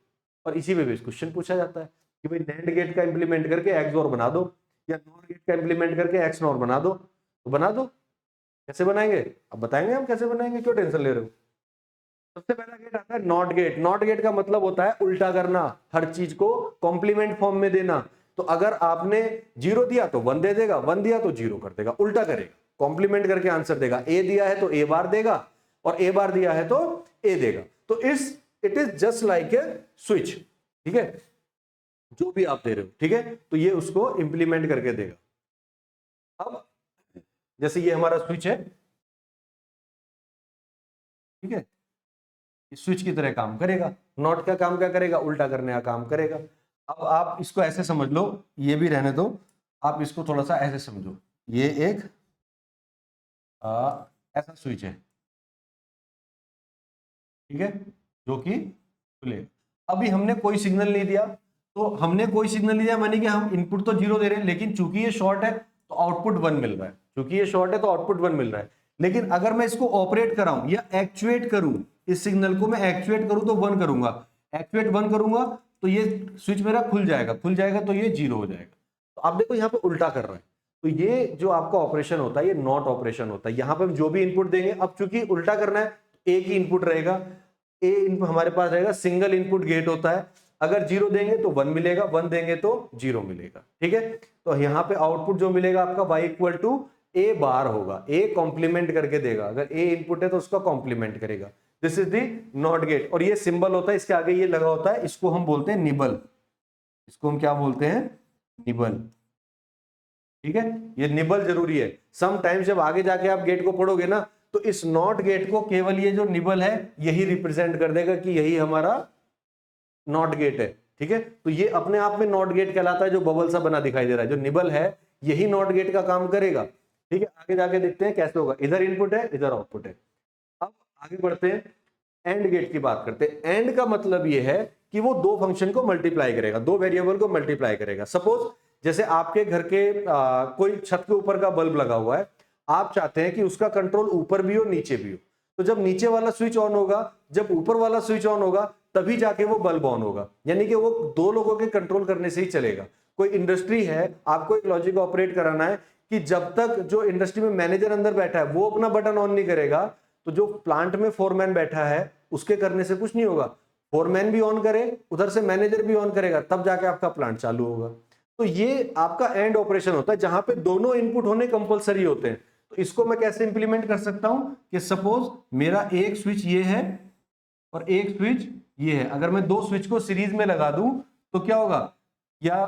और इसी में भी क्वेश्चन पूछा जाता है कि भाई नैंड गेट का इंप्लीमेंट करके एक्सओर बना दो, या नॉर गेट का इंप्लीमेंट करके एक्सनोर बना दो, तो बना दो। कैसे बनाएंगे अब बताएंगे हम कैसे बनाएंगे, क्यों टेंशन ले रहे हो। सबसे पहला गेट आता है नॉट गेट। नॉट गेट का मतलब होता है उल्टा करना, हर चीज को कॉम्प्लीमेंट फॉर्म में देना। तो अगर आपने 0 दिया तो 1 दे देगा, 1 दिया तो 0 कर देगा, उल्टा करेगा, कॉम्प्लीमेंट करके आंसर देगा। ए दिया है तो ए बार देगा, और ए बार दिया है तो ए देगा। तो it is just like a switch, ठीक है, जो भी आप दे रहे हो, ठीक है, तो ये उसको इंप्लीमेंट करके देगा। अब जैसे ये हमारा स्विच है, ठीक है, स्विच की तरह काम करेगा। नॉट का काम क्या करेगा, उल्टा करने का काम करेगा। अब आप इसको ऐसे समझ लो, ये भी रहने दो, आप इसको थोड़ा सा ऐसे समझो, ये एक ऐसा स्विच है, ठीक है, जो कि खुले। अभी हमने कोई सिग्नल नहीं दिया, तो हमने कोई सिग्नल नहीं दिया मानी कि हम इनपुट तो 0 दे रहे हैं, लेकिन चूंकि ये शॉर्ट है तो आउटपुट 1 मिल रहा है। चूंकि ये शॉर्ट है तो आउटपुट 1 मिल रहा है। लेकिन अगर मैं इसको ऑपरेट कराऊं या एक्चुएट करूं, इस सिग्नल को मैं एक्चुएट करूं तो 1 करूंगा, एक्चुएट 1 करूंगा तो ये स्विच मेरा खुल जाएगा, खुल जाएगा तो ये 0 हो जाएगा। तो आप देखो यहाँ पे उल्टा कर रहा है। तो ये जो आपका ऑपरेशन होता है ये नॉट ऑपरेशन होता है। यहाँ पे हम जो भी इनपुट देंगे, अब चूंकि उल्टा करना है, एक ही इनपुट रहेगा, ए इनपुट हमारे पास रहेगा, सिंगल इनपुट गेट होता है। अगर 0 देंगे तो 1 मिलेगा, 1 देंगे तो 0 मिलेगा, ठीक है। तो यहाँ पे आउटपुट जो मिलेगा आपका y इक्वल टू ए बार होगा, ए कॉम्प्लीमेंट करके देगा। अगर ए इनपुट है तो उसका कॉम्प्लीमेंट करेगा। This is the not gate. और ये सिंबल होता है, इसके आगे ये लगा होता है, इसको हम बोलते हैं निबल। इसको हम क्या बोलते हैं, निबल, ठीक है। ये निबल जरूरी है। सम टाइम्स जब आगे जाके आप गेट को पढ़ोगे ना, तो इस नॉट गेट को केवल ये जो निबल है यही रिप्रेजेंट कर देगा कि यही हमारा नॉट गेट है, ठीक है। तो ये अपने आप में नॉट गेट कहलाता है, जो बबल सा बना दिखाई दे रहा है, जो निबल है यही नॉट गेट का काम करेगा, ठीक है। आगे जाके देखते हैं कैसे होगा। इधर इनपुट है, इधर आउटपुट है। अब आगे बढ़ते हैं, एंड गेट की बात करते हैं। एंड का मतलब ये है कि वो दो फंक्शन को मल्टीप्लाई करेगा, दो वेरिएबल को मल्टीप्लाई करेगा। सपोज जैसे आपके घर के कोई छत के ऊपर का बल्ब लगा हुआ है, आप चाहते हैं कि उसका कंट्रोल ऊपर भी हो नीचे भी हो। तो जब नीचे वाला स्विच ऑन होगा, जब ऊपर वाला स्विच ऑन होगा, तभी जाके वो बल्ब ऑन होगा। यानी कि वो दो लोगों के कंट्रोल करने से ही चलेगा। कोई इंडस्ट्री है, आपको एक लॉजिक ऑपरेट कराना है कि जब तक जो इंडस्ट्री में मैनेजर अंदर बैठा है वो अपना बटन ऑन नहीं करेगा, तो जो प्लांट में फोरमैन बैठा है उसके करने से कुछ नहीं होगा। फोरमैन भी ऑन करे, उधर से मैनेजर भी ऑन करेगा, तब जाके आपका प्लांट चालू होगा। तो ये आपका एंड ऑपरेशन होता है, जहां पे दोनों इनपुट होने कंपलसरी होते हैं। तो इसको मैं कैसे इंप्लीमेंट कर सकता हूं कि सपोज मेरा एक स्विच ये है और एक स्विच ये है। अगर मैं दो स्विच को सीरीज में लगा दूं तो क्या होगा, या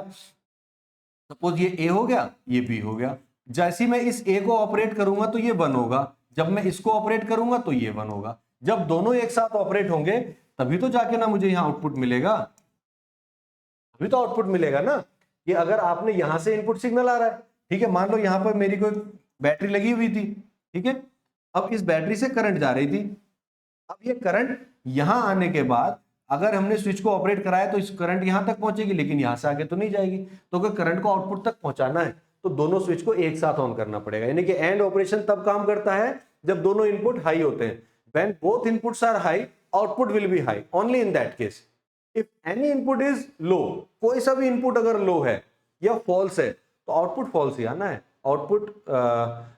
सपोज ये ए हो गया, ये बी हो गया। जैसे मैं इस ए को ऑपरेट करूंगा तो ये 1 होगा, जब मैं इसको ऑपरेट करूंगा तो ये 1 होगा। जब दोनों एक साथ ऑपरेट होंगे तभी तो जाके ना मुझे यहां आउटपुट मिलेगा, अभी तो आउटपुट मिलेगा ना। ये अगर आपने यहां से इनपुट सिग्नल आ रहा है, ठीक है, मान लो यहां पर मेरी कोई बैटरी लगी हुई थी, ठीक है। अब इस बैटरी से करंट जा रही थी। अब ये करंट यहां आने के बाद अगर हमने स्विच को ऑपरेट कराया तो इस करंट यहां तक पहुंचेगी, लेकिन यहां से आगे तो नहीं जाएगी। तो अगर करंट को आउटपुट तक पहुंचाना है तो दोनों स्विच को एक साथ ऑन करना पड़ेगा। यानी कि एंड ऑपरेशन तब काम करता है जब दोनों इनपुट हाई होते हैं। When both inputs are high, output will be high only in that case. If any input is low, कोई सा भी इनपुट अगर लो है या फॉल्स है तो आउटपुट फॉल्स ही आना है, आउटपुट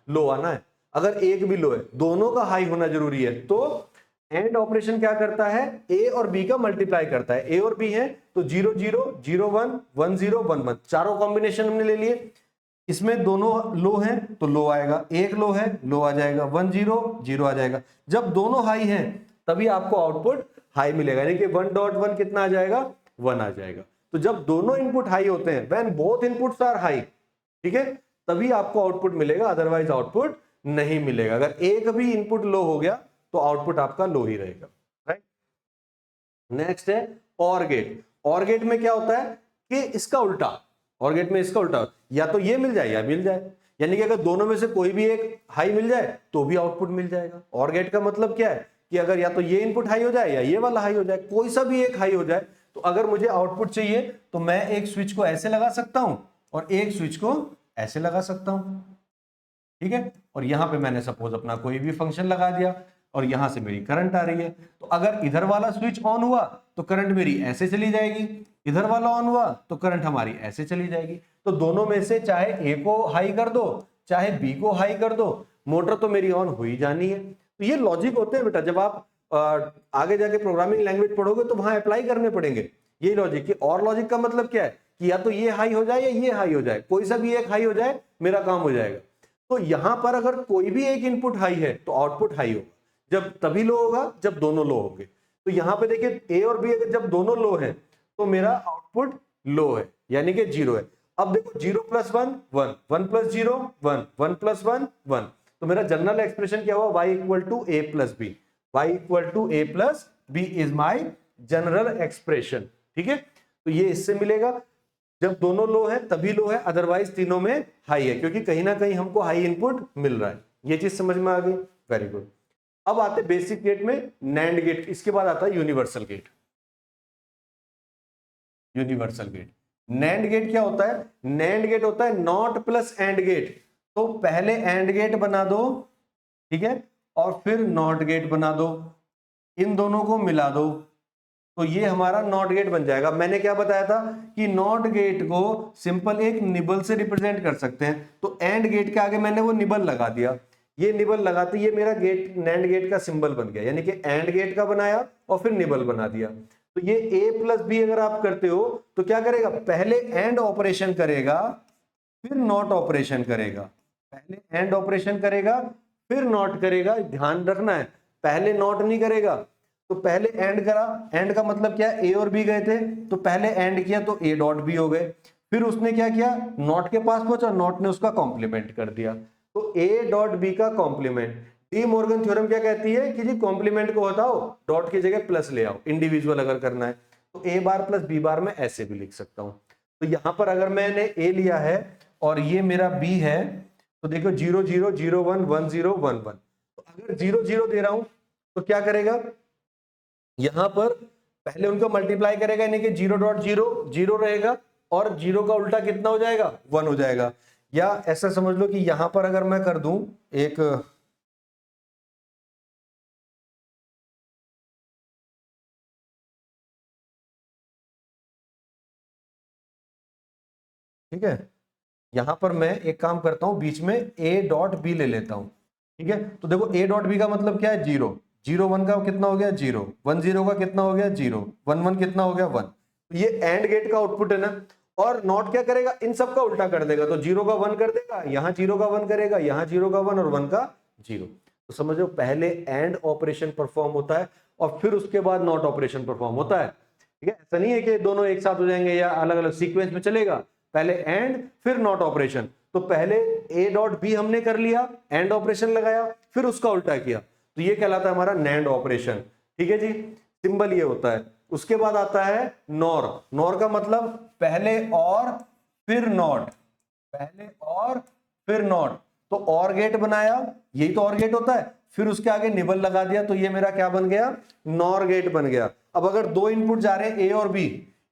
लो आना है। अगर एक भी लो है, दोनों का हाई होना जरूरी है, तो एंड ऑपरेशन क्या करता है, ए और बी का मल्टीप्लाई करता है। ए और बी है तो 0 0 0 1 1 0 1 1, चारों कॉम्बिनेशन हमने ले लिए। इसमें दोनों लो हैं तो लो आएगा, एक लो है लो आ जाएगा, 1 0 0 आ जाएगा। जब दोनों हाई हैं तभी आपको आउटपुट हाई मिलेगा, यानी कि 1.1 कितना आ जाएगा, 1 आ जाएगा। तो जब दोनों इनपुट हाई होते हैं, when both inputs are high, ठीक है, तभी आपको आउटपुट मिलेगा, अदरवाइज आउटपुट नहीं मिलेगा। अगर एक भी इनपुट लो हो गया तो आउटपुट आपका लो ही रहेगा, राइट। नेक्स्ट है और गेट। और गेट में क्या होता है कि इसका उल्टा, और गेट में इसका उल्टा, या तो ये मिल जाए या मिल जाए, यानी कि अगर दोनों में से कोई भी एक हाई मिल जाए तो भी आउटपुट मिल जाएगा। और गेट का मतलब क्या है कि अगर या तो ये इनपुट हाई हो जाए या ये वाला हाई हो जाए, कोई सा भी एक हाई हो जाए, तो अगर मुझे आउटपुट चाहिए तो मैं एक स्विच को ऐसे लगा सकता हूं और एक स्विच को ऐसे लगा सकता हूं, ठीक है। और यहां पे मैंने सपोज अपना कोई भी फंक्शन लगा दिया और यहां से मेरी करंट आ रही है, तो अगर इधर वाला स्विच ऑन हुआ तो करंट मेरी ऐसे चली जाएगी, इधर वाला ऑन हुआ तो करंट हमारी ऐसे चली जाएगी। तो दोनों में से चाहे ए को हाई कर दो चाहे बी को हाई कर दो, मोटर तो मेरी ऑन हो ही जानी है। तो ये लॉजिक होते हैं बेटा, जब आप आगे जाके प्रोग्रामिंग लैंग्वेज पढ़ोगे तो वहां अप्लाई करने पड़ेंगे ये लॉजिक। कि और लॉजिक का मतलब क्या है कि या तो ये हाई हो जाए या ये हाई हो जाए, कोई सा भी एक हाई हो जाए मेरा काम हो जाएगा। तो यहां पर अगर कोई भी एक इनपुट हाई है तो आउटपुट हाई होगा, जब तभी लो होगा जब दोनों लो होंगे। तो यहां पे देखिए ए और बी अगर जब दोनों लो है तो मेरा आउटपुट लो है, यानी कि 0 है। अब देखो 0 + 1 1, 1 + 0 1, 1 + 1 1, तो मेरा जनरल एक्सप्रेशन क्या हुआ, y = a + b, y = a + b is my general expression, ठीक है। तो ये इससे मिलेगा, जब दोनों लो है तभी लो है, अदरवाइज तीनों में हाई है, क्योंकि कहीं ना कहीं हमको हाई इनपुट मिल रहा है। ये चीज समझ में आ गई, वेरी गुड। अब आते बेसिक गेट में नैंड गेट, इसके बाद आता है universal gate. Universal gate, NAND gate क्या होता है, नैंड गेट होता है नॉट प्लस एंड गेट। तो पहले एंड गेट बना दो, ठीक है, और फिर नॉट गेट बना दो, इन दोनों को मिला दो, तो ये हमारा नॉट गेट बन जाएगा। मैंने क्या बताया था कि नॉट गेट को सिंपल एक निबल से रिप्रेजेंट कर सकते हैं, तो एंड गेट के आगे मैंने वो निबल लगा दिया, ये निबल लगाते ये मेरा गेट नैंड गेट का सिंबल बन गया, यानी कि एंड गेट का बनाया और फिर निबल बना दिया। तो ये a + b अगर आप करते हो तो क्या करेगा, पहले एंड ऑपरेशन करेगा फिर नॉट ऑपरेशन करेगा, पहले एंड ऑपरेशन करेगा फिर नॉट करेगा। ध्यान रखना है, पहले नॉट नहीं करेगा, तो पहले एंड करा, एंड का मतलब क्या है, ए और बी गए थे तो पहले एंड किया तो a डॉट बी हो गए, फिर उसने क्या किया, नॉट के पास पहुंचा, नॉट ने उसका कॉम्प्लीमेंट कर दिया, तो a डॉट बी का कॉम्प्लीमेंट। डी मॉर्गन थ्योरम क्या कहती है कि जी कॉम्प्लीमेंट को हटाओ, डॉट की जगह प्लस ले आओ, इंडिविजुअल अगर करना है तो a बार + b बार मैं ऐसे भी लिख सकता हूं। तो यहां पर अगर मैंने a लिया है और ये मेरा b है, तो देखो 0 0 0 1 1 0 1 1, तो अगर 0 0 दे रहा हूं तो क्या करेगा, यहां पर पहले उनका मल्टीप्लाई करेगा, यानी कि 0.0 0 रहेगा और 0 का उल्टा कितना हो जाएगा, 1 हो जाएगा। या ऐसा समझ लो कि यहां पर अगर मैं कर दूं एक, ठीक है, यहां पर मैं एक काम करता हूं, बीच में a डॉट बी ले लेता हूं, ठीक है। तो देखो a डॉट बी का मतलब क्या है, 0 0 1 का कितना हो गया 0, 1 0 का कितना हो गया 0, 1 1 कितना हो गया 1। तो ये एंड गेट का आउटपुट है ना। और नॉट क्या करेगा, इन सब का उल्टा कर देगा, तो 0 का 1 कर देगा, यहाँ 0 का 1 करेगा, यहाँ 0 का 1 और 1 का 0। तो समझो पहले एंड ऑपरेशन परफॉर्म होता है और फिर उसके बाद नॉट ऑपरेशन परफॉर्म होता है, ठीक है। ऐसा नहीं है कि दोनों एक साथ हो जाएंगे या अलग अलग सीक्वेंस में चलेगा, पहले एंड फिर नॉट ऑपरेशन। तो पहले a डॉट बी हमने कर लिया, एंड ऑपरेशन लगाया, फिर उसका उल्टा किया, तो ये कहलाता है हमारा नैंड ऑपरेशन, ठीक है जी, सिंबल ये होता है। उसके बाद आता है नॉर। नॉर का मतलब पहले और फिर नॉट, पहले और फिर नॉट, तो और गेट बनाया, यही तो और गेट होता है, फिर उसके आगे निबल लगा दिया, तो ये मेरा क्या बन गया, नॉर गेट बन गया। अब अगर दो इनपुट जा रहे हैं ए और बी,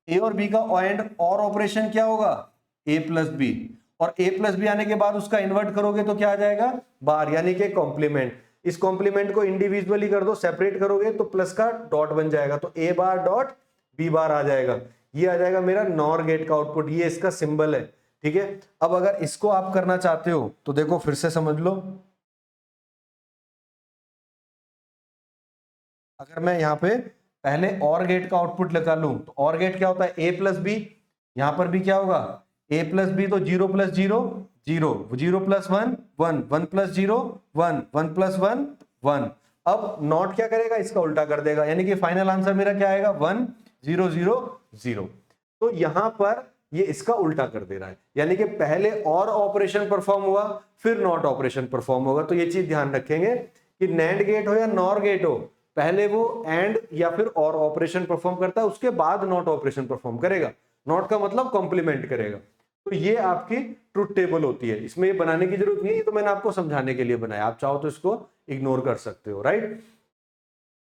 ए और बी का एंड और ऑपरेशन क्या होगा, a + b, और a + b आने के बाद उसका इन्वर्ट करोगे तो क्या आ जाएगा, बार, यानी कि कॉम्प्लीमेंट। इस कॉम्प्लीमेंट को इंडिविजुअली कर दो, सेपरेट करोगे तो प्लस का डॉट बन जाएगा, तो a बार डॉट b बार आ जाएगा। ये आ जाएगा मेरा नॉर गेट का आउटपुट, ये इसका सिंबल है, ठीक है। अब अगर इसको आप करना चाहते हो तो देखो फिर से समझ लो, अगर मैं यहाँ पे पहले और गेट का आउटपुट लगा लूं तो और गेट क्या होता है, ए प्लस बी। यहां पर भी क्या होगा, ए प्लस बी, तो 0 प्लस 0 0, 0 प्लस 1 1, 1 प्लस 0 1, 1 प्लस 1 1। अब नॉट क्या करेगा, इसका उल्टा कर देगा, यानी कि फाइनल आंसर मेरा क्या आएगा, 1 0 0 0। तो यहां पर ये इसका उल्टा कर दे रहा है, यानी कि पहले और ऑपरेशन परफॉर्म हुआ फिर नॉट ऑपरेशन परफॉर्म होगा। तो ये चीज ध्यान रखेंगे कि नैंड गेट हो या नॉर गेट हो, पहले वो एंड या फिर और ऑपरेशन परफॉर्म करता है, उसके बाद नॉट ऑपरेशन परफॉर्म करेगा। नॉट का मतलब कॉम्प्लीमेंट करेगा। तो ये आपकी ट्रुथ टेबल होती है, इसमें ये बनाने की जरूरत नहीं है, ये तो मैंने आपको समझाने के लिए बनाया, आप चाहो तो इसको इग्नोर कर सकते हो, राइट।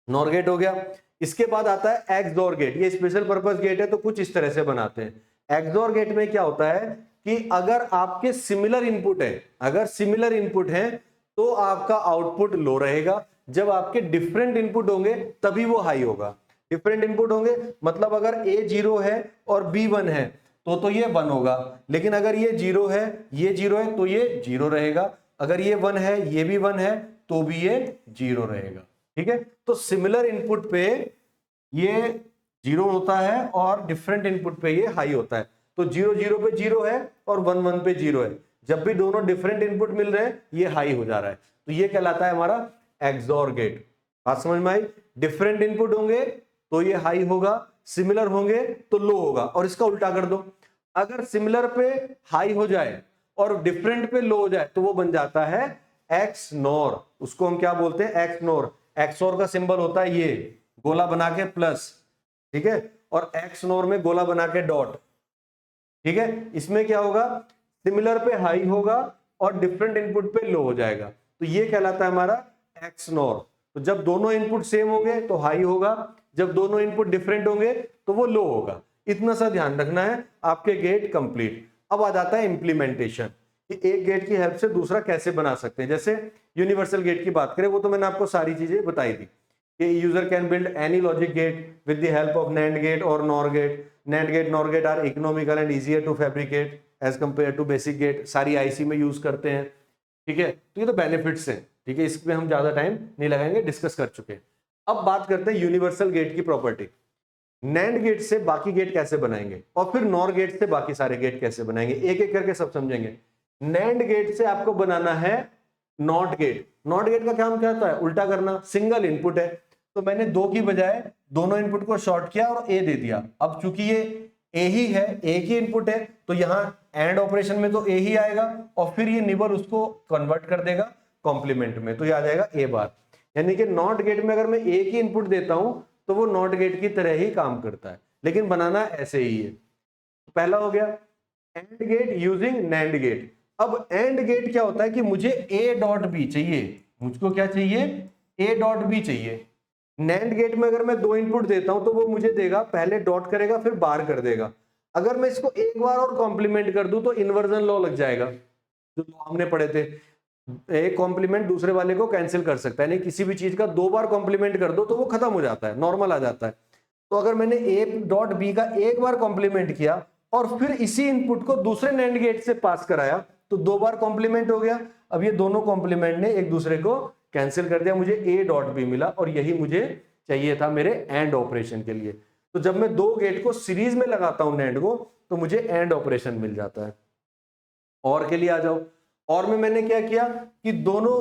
नॉर गेट हो गया। इसके बाद आता है एक्सओर गेट। ये स्पेशल पर्पस गेट है, तो कुछ इस तरह से बनाते हैं। एक्सओर गेट में क्या होता है कि अगर आपके सिमिलर इनपुट है, अगर सिमिलर इनपुट है तो आपका आउटपुट लो रहेगा, जब आपके डिफरेंट इनपुट होंगे तभी वो हाई होगा। डिफरेंट इनपुट होंगे मतलब अगर ए 0 है और बी 1 है तो ये 1 होगा, लेकिन अगर ये 0 है, ये 0 है, तो ये 0 रहेगा। अगर ये 1 है, ये भी 1 है, तो भी ये 0 रहेगा। ठीक है, तो सिमिलर इनपुट पे ये 0 होता है और डिफरेंट इनपुट पे ये हाई होता है। तो 0 0 पे 0 है और 1 1 पे 0 है, जब भी दोनों डिफरेंट इनपुट मिल रहे हैं ये हाई हो जा रहा है, तो ये कहलाता है हमारा एक्सओर गेट। बात समझ में आई। डिफरेंट इनपुट होंगे तो ये हाई होगा, सिमिलर होंगे तो लो होगा। और इसका उल्टा कर दो, अगर सिमिलर पे हाई हो जाए और डिफरेंट पे लो हो जाए तो वो बन जाता है एक्स नॉर। उसको हम क्या बोलते हैं, एक्स नॉर। एक्सओर का सिंबल होता है ये गोला बना के प्लस, ठीक है, और एक्स नॉर में गोला बना के डॉट। ठीक है, इसमें क्या होगा, सिमिलर पे हाई होगा और डिफरेंट इनपुट पे लो हो जाएगा, तो ये कहलाता है हमारा एक्स नॉर। तो जब दोनों इनपुट सेम होंगे तो हाई होगा, जब दोनों इनपुट डिफरेंट होंगे तो वो लो होगा। इतना सा ध्यान रखना है, आपके गेट कंप्लीट। अब आ जाता है इंप्लीमेंटेशन, कि एक गेट की हेल्प से दूसरा कैसे बना सकते हैं। जैसे यूनिवर्सल गेट की बात करें, वो तो मैंने आपको सारी चीजें बताई थी कि user can build any logic gate with the help of NAND gate or NOR gate. NAND gate, NOR gate are economical and easier to fabricate as compare to basic gate. सारी आईसी में यूज करते हैं, ठीक है, तो ये तो बेनिफिट्स हैं, ठीक है, इसमें हम ज्यादा टाइम नहीं लगाएंगे, डिस्कस कर चुके हैं। अब बात करते हैं यूनिवर्सल गेट की प्रॉपर्टी। नैंड गेट से बाकी गेट कैसे बनाएंगे और फिर नॉर गेट से बाकी सारे गेट कैसे बनाएंगे, एक एक करके सब समझेंगे। नैंड गेट से आपको बनाना है नॉट गेट। नॉट गेट का काम क्या होता है, उल्टा करना। सिंगल इनपुट है तो मैंने 2 की बजाय दोनों इनपुट को शॉर्ट किया और ए दे दिया। अब चूंकि ये ए ही है, एक ही इनपुट है, तो यहां एंड ऑपरेशन में तो ए ही आएगा और फिर ये निबल उसको कन्वर्ट कर देगा कॉम्प्लीमेंट में, तो ये आ जाएगा ए बार। यानी कि नॉट गेट में अगर मैं एक ही इनपुट देता हूं तो वो नॉट गेट की तरह ही काम करता है, लेकिन बनाना ऐसे ही है। पहला हो गया AND gate using NAND gate. अब एंड गेट क्या होता है कि मुझे ए डॉट बी चाहिए, मुझको क्या चाहिए, ए डॉट बी चाहिए। नैंड गेट में अगर मैं 2 इनपुट देता हूं तो वो मुझे देगा, पहले डॉट करेगा फिर बार कर देगा। अगर मैं इसको एक बार और कॉम्प्लीमेंट कर दूं तो इन्वर्जन लॉ लग जाएगा, जो हमने पढ़े थे। एक कॉम्प्लीमेंट दूसरे वाले को कैंसिल कर सकता है, नहीं किसी भी चीज का 2 बार कॉम्प्लीमेंट कर दो तो वो खत्म हो जाता है, नॉर्मल आ जाता है। तो अगर मैंने ए डॉट बी का एक बार कॉम्प्लीमेंट किया और फिर इसी इनपुट को दूसरे नैंड गेट से पास कराया तो 2 बार कॉम्प्लीमेंट हो गया। अब ये दोनों कॉम्प्लीमेंट ने एक दूसरे को कैंसिल कर दिया, मुझे ए डॉट बी मिला और यही मुझे चाहिए था मेरे एंड ऑपरेशन के लिए। तो जब मैं 2 गेट को सीरीज में लगाता हूं नैंड को, तो मुझे एंड ऑपरेशन मिल जाता है। और के लिए आ जाओ, और में मैंने क्या किया कि दोनों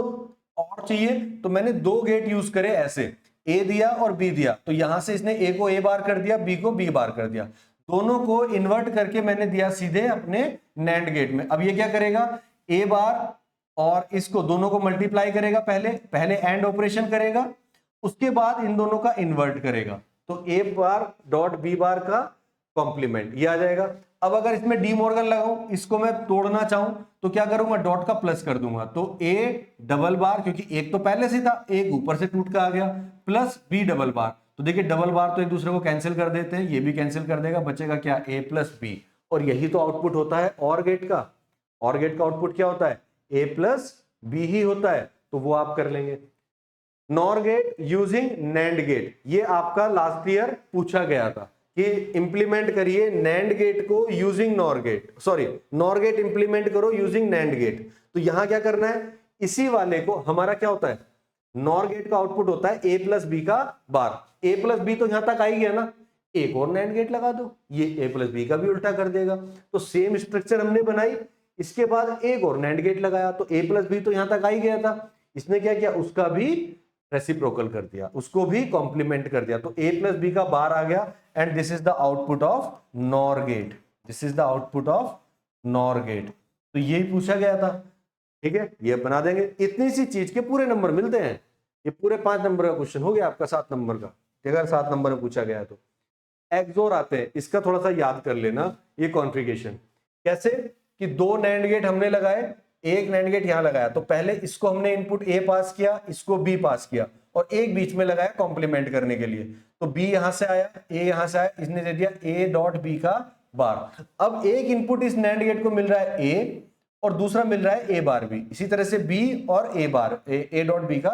और चाहिए तो मैंने 2 गेट यूज करे ऐसे, ए दिया और बी दिया, तो यहां से इसने ए को ए बार कर दिया, बी को बी बार कर दिया, दोनों को इन्वर्ट करके मैंने दिया सीधे अपने नैंड गेट में। अब ये क्या करेगा, ए बार और इसको दोनों को मल्टीप्लाई करेगा, पहले एंड ऑपरेशन करेगा, उसके बाद इन दोनों का इन्वर्ट करेगा, तो ए बार डॉट बी बार का कॉम्प्लीमेंट ये आ जाएगा। अब अगर इसमें डी मॉर्गन लगाऊं, इसको मैं तोड़ना चाहूं तो क्या करूंगा, डॉट का प्लस कर दूंगा, तो ए डबल बार, क्योंकि एक तो पहले से था, एक ऊपर से टूट का आ गया, प्लस बी डबल बार। तो देखिए डबल बार तो एक दूसरे को कैंसिल कर देते हैं, ये भी कैंसिल कर देगा, बचेगा क्या, ए प्लस बी। और यही तो आउटपुट होता है और गेट का। और गेट का आउटपुट क्या होता है, ए प्लस बी ही होता है, तो वो आप कर लेंगे। NOR gate using NAND gate, ये आपका लास्ट ईयर पूछा गया था कि इंप्लीमेंट करिए नैंड गेट को using NOR gate, sorry NOR gate implement करो यूजिंग नैंड गेट। तो यहां क्या करना है, इसी वाले को, हमारा क्या होता है नॉर गेट का आउटपुट होता है ए प्लस बी का बार। ए प्लस बी तो यहां तक आ ही गया ना, एक और नैंड गेट लगा दो, ये ए प्लस बी का भी उल्टा कर देगा। तो सेम स्ट्रक्चर हमने बनाई, इसके बाद एक और नैंड गेट लगाया, तो ए प्लस बी तो यहां तक आ ही गया था, इसने क्या किया, उसका भी रेसिप्रोकल कर दिया, उसको भी कॉम्प्लीमेंट कर दिया, तो ए प्लस बी का बार आ गया। And this is the output of NOR gate, this is the output of NOR gate. तो यही पूछा गया था, ठीक है, ये बना देंगे। इतनी सी चीज के पूरे नंबर मिलते हैं, ये पूरे 5 नंबर का क्वेश्चन हो गया आपका 7 नंबर का, अगर 7 नंबर में पूछा गया तो। एक्सोर आते हैं, इसका थोड़ा सा याद कर लेना, ये कॉन्फ़िगरेशन कैसे कि 2 नैंड गेट हमने लगाए, एक नैंड गेट यहां लगाया, तो पहले इसको हमने इनपुट ए पास किया, इसको बी पास किया, और एक बीच में लगाया कॉम्प्लीमेंट करने के लिए। तो बी यहां से आया, ए यहां से आया, इसने दे दिया ए डॉट बी का बार। अब एक इनपुट इस नैंड गेट को मिल रहा है ए, और दूसरा मिल रहा है ए बार बी, इसी तरह से बी और ए बार ए डॉट बी का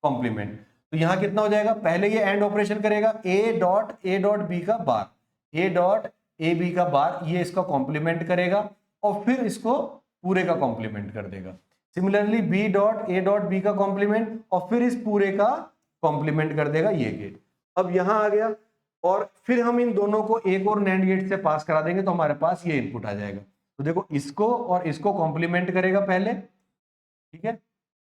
कॉम्प्लीमेंट। तो यहां कितना हो जाएगा, पहले ये एंड ऑपरेशन करेगा, ए डॉट बी का बार, ए डॉट ए बी का बार, ये इसका कॉम्प्लीमेंट करेगा और फिर इसको पूरे का कॉम्प्लीमेंट कर देगा। Similarly B dot A dot B का कॉम्प्लीमेंट और फिर इस पूरे का कॉम्प्लीमेंट कर देगा ये गेट। अब यहां आ गया, और फिर हम इन दोनों को एक और नैंड गेट से पास करा देंगे, तो हमारे पास ये इनपुट आ जाएगा। तो देखो इसको और इसको कॉम्प्लीमेंट करेगा पहले, ठीक है,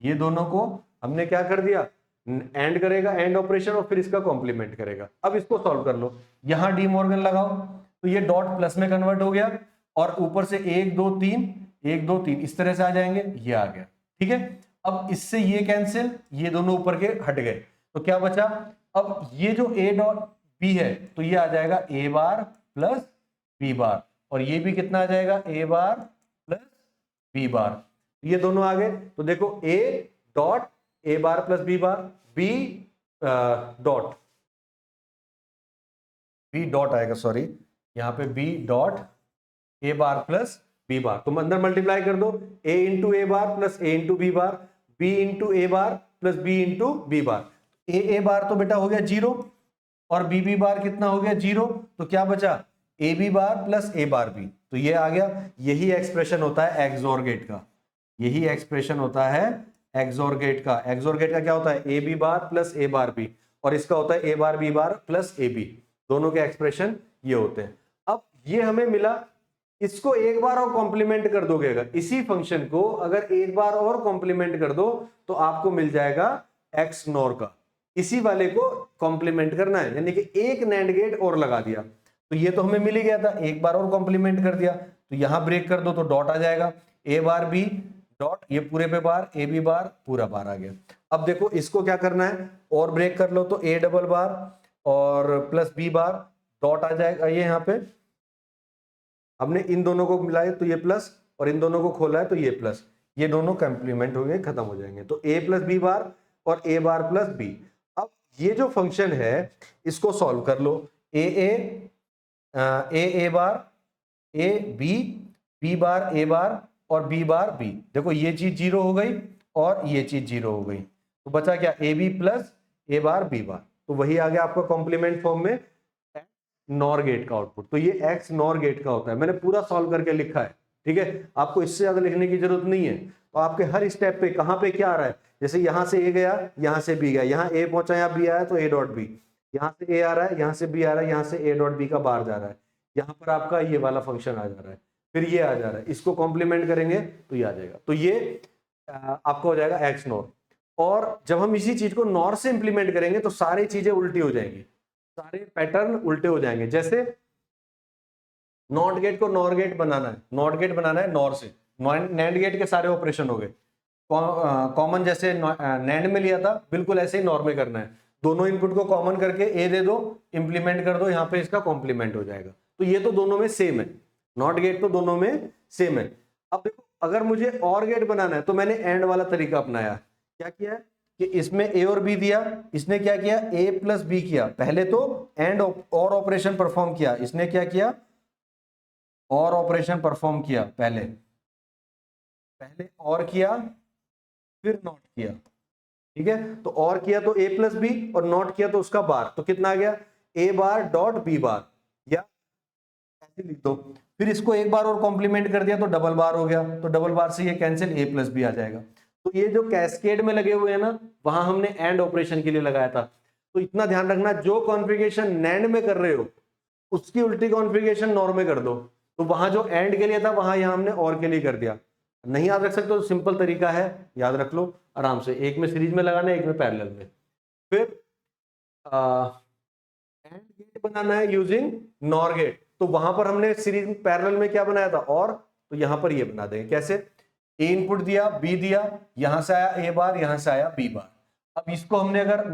ये दोनों को हमने क्या कर दिया, एंड करेगा, एंड ऑपरेशन, और फिर इसका कॉम्प्लीमेंट करेगा। अब इसको सॉल्व कर लो, यहां डी मॉर्गन लगाओ, तो ये डॉट प्लस में कन्वर्ट हो गया, और ऊपर से 1 2 3 1 2 3 इस तरह से आ जाएंगे, ये आ गया, ठीक है। अब इससे ये कैंसिल, ये दोनों ऊपर के हट गए, तो क्या बचा, अब ये जो ए डॉट बी है, तो ये आ जाएगा ए बार प्लस बी बार, और ये भी कितना आ जाएगा, ए बार प्लस बी बार, ये दोनों आ गए। तो देखो A dot A bar plus B bar, B dot आएगा, सॉरी यहां पे B dot A bar plus B bar, तुम अंदर मल्टीप्लाई कर दो, A into A bar plus A into B bar, B into A bar plus B into B bar. A bar तो बेटा हो गया 0, और बी बार कितना हो गया 0, तो क्या बचा, A B bar plus A bar B, तो ये आ गया। यही एक्सप्रेशन होता है एक्सोर गेट का, यही एक्सप्रेशन होता है एक्सोर गेट का। एक्सोर गेट का क्या होता है, A B bar plus A bar B, और इसका होता है A bar B bar plus A B, दोनों के एक्सप्रेशन ये होते हैं। अब ये हमें मिला, इसको एक बार और कॉम्प्लीमेंट कर दोगे, अगर इसी फंक्शन को अगर एक बार और कॉम्प्लीमेंट कर दो, तो आपको मिल जाएगा एक्स नॉर का। इसी वाले को कॉम्प्लीमेंट करना है, यानी कि एक नैंड गेट और लगा दिया, तो ये तो हमें मिल ही गया था, एक बार और कॉम्प्लीमेंट कर दिया, तो यहां ब्रेक कर दो तो डॉट आ जाएगा, ए बार बी डॉट, ये पूरे पे बार, ए बी बार पूरा बार आ गया। अब देखो इसको क्या करना है, और ब्रेक कर लो, तो ए डबल बार और प्लस बी बार डॉट आ जाएगा, ये यहाँ पे हमने इन दोनों को मिलाया तो ये प्लस, और इन दोनों को खोला है तो ये प्लस, ये दोनों कंप्लीमेंट हो गए, खत्म हो जाएंगे। तो ए प्लस बी बार और ए बार प्लस बी। अब ये जो फंक्शन है इसको सॉल्व कर लो, ए bar A B bar A बार और बी बार बी। देखो ये चीज 0 हो गई और ये चीज 0 हो गई, तो बचा क्या, A B plus A bar B bar, तो वही आ गया आपका कॉम्प्लीमेंट फॉर्म में नॉर गेट का आउटपुट। तो ये एक्स नॉर गेट का होता है, मैंने पूरा सॉल्व करके लिखा है, ठीक है, आपको इससे ज्यादा लिखने की जरूरत नहीं है। तो आपके हर स्टेप पे कहां पे क्या आ रहा है, जैसे यहां से ए गया, यहां से बी गया, यहाँ ए पहुंचा, यहाँ बी आया तो ए डॉट बी, यहाँ से ए आ रहा है, यहाँ से बी आ रहा है, यहाँ से ए डॉट बी का बाहर जा रहा है, यहाँ पर आपका ये वाला फंक्शन आ जा रहा है, फिर ये आ जा रहा है, इसको कॉम्प्लीमेंट करेंगे तो ये आ जाएगा। तो ये आपका हो जाएगा एक्स नॉर। और जब हम इसी चीज को नॉर से इंप्लीमेंट करेंगे तो सारी चीजें उल्टी हो जाएंगी, सारे पैटर्न उल्टे हो जाएंगे। जैसे नॉट गेट को नॉर गेट बनाना है, नॉट गेट बनाना है नॉर से, नैंड गेट के सारे ऑपरेशन हो गए कॉमन, जैसे नैंड में लिया था बिल्कुल ऐसे ही नॉर में करना है, दोनों इनपुट को कॉमन करके ए दे दो, इंप्लीमेंट कर दो, यहाँ पे इसका कॉम्प्लीमेंट हो जाएगा। तो ये तो दोनों में सेम है, नॉट गेट तो दोनों में सेम है। अब देखो अगर मुझे और गेट बनाना है तो मैंने एंड वाला तरीका अपनाया, क्या किया है कि इसमें ए और बी दिया, इसने क्या किया, ए प्लस बी किया, पहले तो एंड और ऑपरेशन परफॉर्म किया, इसने क्या किया, और ऑपरेशन परफॉर्म किया, पहले और किया फिर नॉट किया, ठीक है। तो और किया तो ए प्लस बी, और नॉट किया तो उसका बार, तो कितना आ गया, A bar dot B bar, या ऐसे लिख दो। फिर इसको एक बार और कॉम्प्लीमेंट कर दिया तो डबल बार हो गया, तो डबल बार से ये कैंसिल, ए प्लस बी आ जाएगा। तो ये जो कैस्केड में लगे हुए हैं ना, वहां हमने एंड ऑपरेशन के लिए लगाया था। तो इतना ध्यान रखना, जो कॉन्फ़िगरेशन नैंड में कर रहे हो उसकी उल्टी कॉन्फ़िगरेशन नॉर में कर दो। तो वहां जो एंड के लिए था वहां यहां हमने और के लिए कर दिया। नहीं याद रख सकते तो सिंपल तरीका है, याद रख लो आराम से, एक में सीरीज में लगाना है, एक में पैरेलल में। फिर एंड गेट बनाना है यूजिंग नॉर गेट। तो वहां पर हमने सीरीज पैरेलल में क्या बनाया था, और तो यहां पर ये बना देंगे। कैसे? ए इनपुट दिया, बी दिया, यहां से आया ए बार, यहां से आया बी बार। अब इसको हमने अगर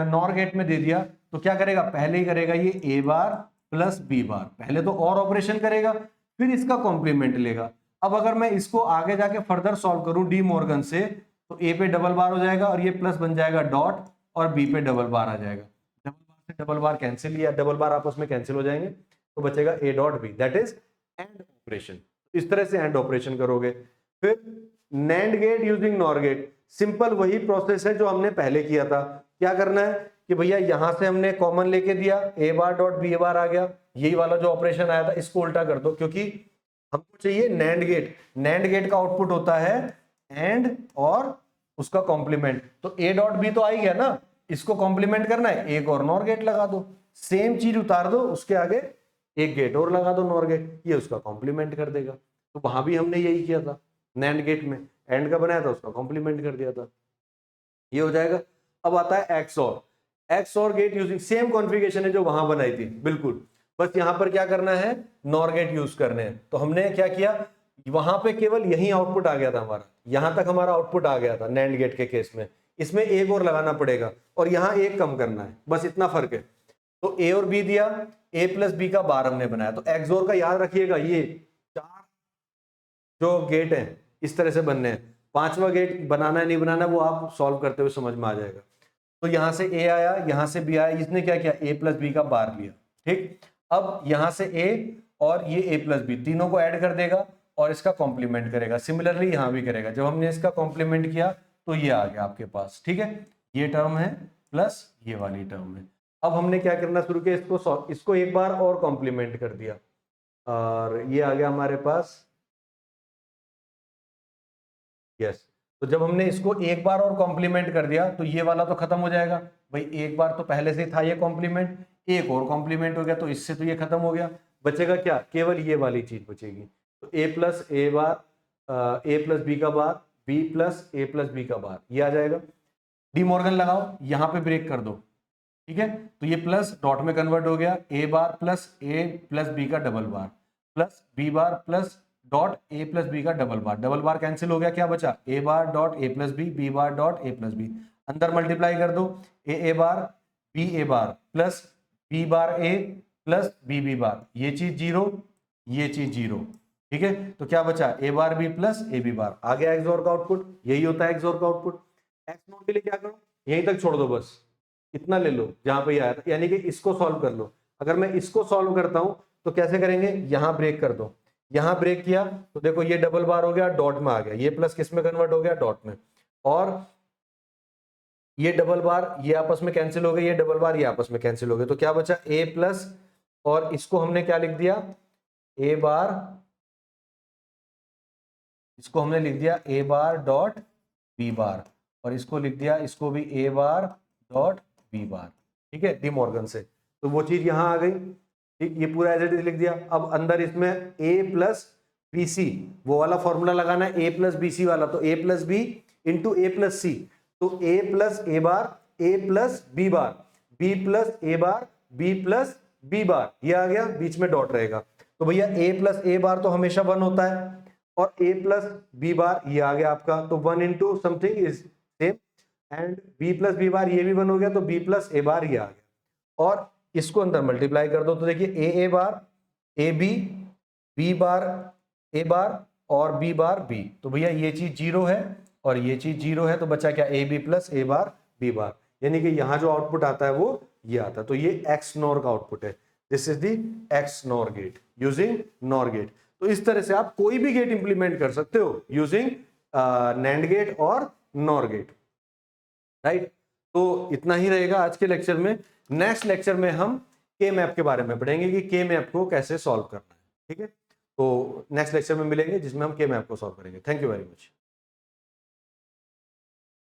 नॉर गेट में दे दिया तो क्या करेगा, पहले ही करेगा ये ए बार प्लस बी बार, पहले तो और ऑपरेशन करेगा, फिर इसका कॉम्प्लीमेंट लेगा। अब अगर मैं इसको आगे जाके फर्दर सॉल्व करूं डी मॉर्गन से, तो ए पे डबल बार हो जाएगा और ये प्लस बन जाएगा डॉट, और बी पे डबल बार आ जाएगा। डबल बार से डबल बार कैंसिल, या डबल बार आपस में कैंसिल हो जाएंगे, तो बचेगा A dot B, that is AND operation. इस तरह से एंड ऑपरेशन करोगे। फिर NAND gate using NOR gate, simple वही प्रोसेस है जो हमने पहले किया था। क्या करना है कि भैया यहां से हमने कॉमन लेके दिया, ए बार डॉट बी बार आ गया, यही वाला जो ऑपरेशन आया था इसको उल्टा कर दो, क्योंकि हमको चाहिए नैंड गेट। नैंड गेट का आउटपुट होता है एंड और उसका कॉम्प्लीमेंट। तो ए डॉट बी तो आ ही गया ना, इसको कॉम्प्लीमेंट करना है, एक और नॉर गेट लगा दो, सेम चीज उतार दो, उसके आगे एक गेट और लगा दो नॉर गेट, ये उसका कॉम्प्लीमेंट कर देगा। तो वहां भी हमने यही किया था, नैंड गेट में एंड का बनाया था, उसका कॉम्प्लीमेंट कर दिया था, ये हो जाएगा। अब आता है XOR gate using, same configuration है जो वहां बनाई थी बिल्कुल, बस यहां पर क्या करना है, नॉर गेट यूज करने हैं। तो हमने क्या किया, वहां पे केवल यही आउटपुट आ गया था हमारा, यहां तक हमारा आउटपुट आ गया था नैंड गेट के केस में, इसमें एक और लगाना पड़ेगा और यहां एक कम करना है, बस इतना फर्क है। तो ए और बी दिया, ए प्लस बी का बार हमने बनाया। तो एक्सओर का याद रखिएगा, ये 4 जो गेट है इस तरह से बनने हैं, 5वां गेट बनाना है नहीं बनाना वो आप सॉल्व करते हुए समझ में आ जाएगा। तो यहां से ए आया, यहां से बी आया, इसने क्या किया, ए प्लस बी का बार लिया, ठीक। अब यहां से ए और ये ए प्लस बी तीनों को ऐड कर देगा और इसका कॉम्प्लीमेंट करेगा। सिमिलरली यहां भी करेगा। जब हमने इसका कॉम्प्लीमेंट किया तो ये आ गया आपके पास, ठीक है, ये टर्म है प्लस ये वाली टर्म है। अब हमने क्या करना शुरू किया, इसको एक बार और कॉम्प्लीमेंट कर दिया और ये आ गया हमारे पास, यस। तो जब हमने इसको एक बार और कॉम्प्लीमेंट कर दिया तो ये वाला तो खत्म हो जाएगा भाई, एक बार तो पहले से था ये कॉम्प्लीमेंट, एक और कॉम्प्लीमेंट हो गया तो इससे तो ये खत्म हो गया। बचेगा क्या, केवल ये वाली चीज बचेगी। तो A plus A bar, A plus B का बार, B plus A plus B का बार, ये आ जाएगा। डी मॉर्गन लगाओ, यहां पे ब्रेक कर दो, ठीक है। तो ये प्लस डॉट में कन्वर्ट हो गया, A bar plus A plus B का double bar plus B bar plus dot A plus B का डबल बार कैंसिल हो गया, क्या बचा, A bar dot A plus B bar dot A plus B, अंदर मल्टीप्लाई कर दो, A bar B A bar plus B bar A plus B bar, ये चीज जीरो, ये चीज जीरो, ठीक है। तो क्या बचा, A bar B plus A B bar, आ गया एक्सओर का आउटपुट, यही होता है एक्सओर का आउटपुट। एक्स नोट के लिए क्या करो, यहीं तक छोड़ दो, बस इतना ले लो जहां पे आया था, यानी कि इसको सॉल्व कर लो। अगर मैं इसको सॉल्व करता हूं तो कैसे करेंगे, यहां ब्रेक कर दो, यहां ब्रेक किया तो देखो ये डबल बार हो गया, डॉट में आ गया, ये प्लस किस में कन्वर्ट हो गया, डॉट में, और ये डबल बार ये आपस में कैंसिल हो गए, ये डबल बार ये आपस में कैंसिल हो गए। तो क्या बचा, ए प्लस, और इसको हमने क्या लिख दिया, ए बार, इसको हमने लिख दिया ए बार डॉट बी बार, और इसको लिख दिया, इसको भी ए बार डॉट बी बार, ठीक है, डी मॉर्गन से। तो वो चीज यहां आ गई, ठीक, ये पूरा एज इट इज लिख दिया। अब अंदर इसमें ए प्लस बी सी, वो वाला फॉर्मूला लगाना है, ए प्लस बी सी वाला, तो A plus B into A plus C, तो A plus A bar, A plus B bar, B plus A bar, B plus B bar, ये आ गया, बीच में डॉट रहेगा। तो भैया ए प्लस ए बार तो हमेशा 1 होता है, और ए प्लस बी बार ये आ गया आपका, तो 1 into something is same, and B plus B bar ये भी 1 हो गया, तो बी प्लस ए बार ये आ गया, और इसको अंदर मल्टीप्लाई कर दो। तो देखिए ए bar A B bar A बार और बी बार बी, तो भैया ये चीज जीरो है और ये चीज जीरो है, तो बचा क्या, A B plus A bar B bar, यानी कि यहां जो आउटपुट आता है वो ये आता है। तो ये एक्स नॉर का आउटपुट है, this is the XNOR gate using NOR gate. तो इस तरह से आप कोई भी गेट इंप्लीमेंट कर सकते हो using NAND gate or NOR gate, right. तो इतना ही रहेगा आज के लेक्चर में। नेक्स्ट लेक्चर में हम के मैप के बारे में पढ़ेंगे कि के मैप को कैसे सॉल्व करना है, ठीक है। तो नेक्स्ट लेक्चर में मिलेंगे जिसमें हम के मैप को सॉल्व करेंगे। Thank you very much.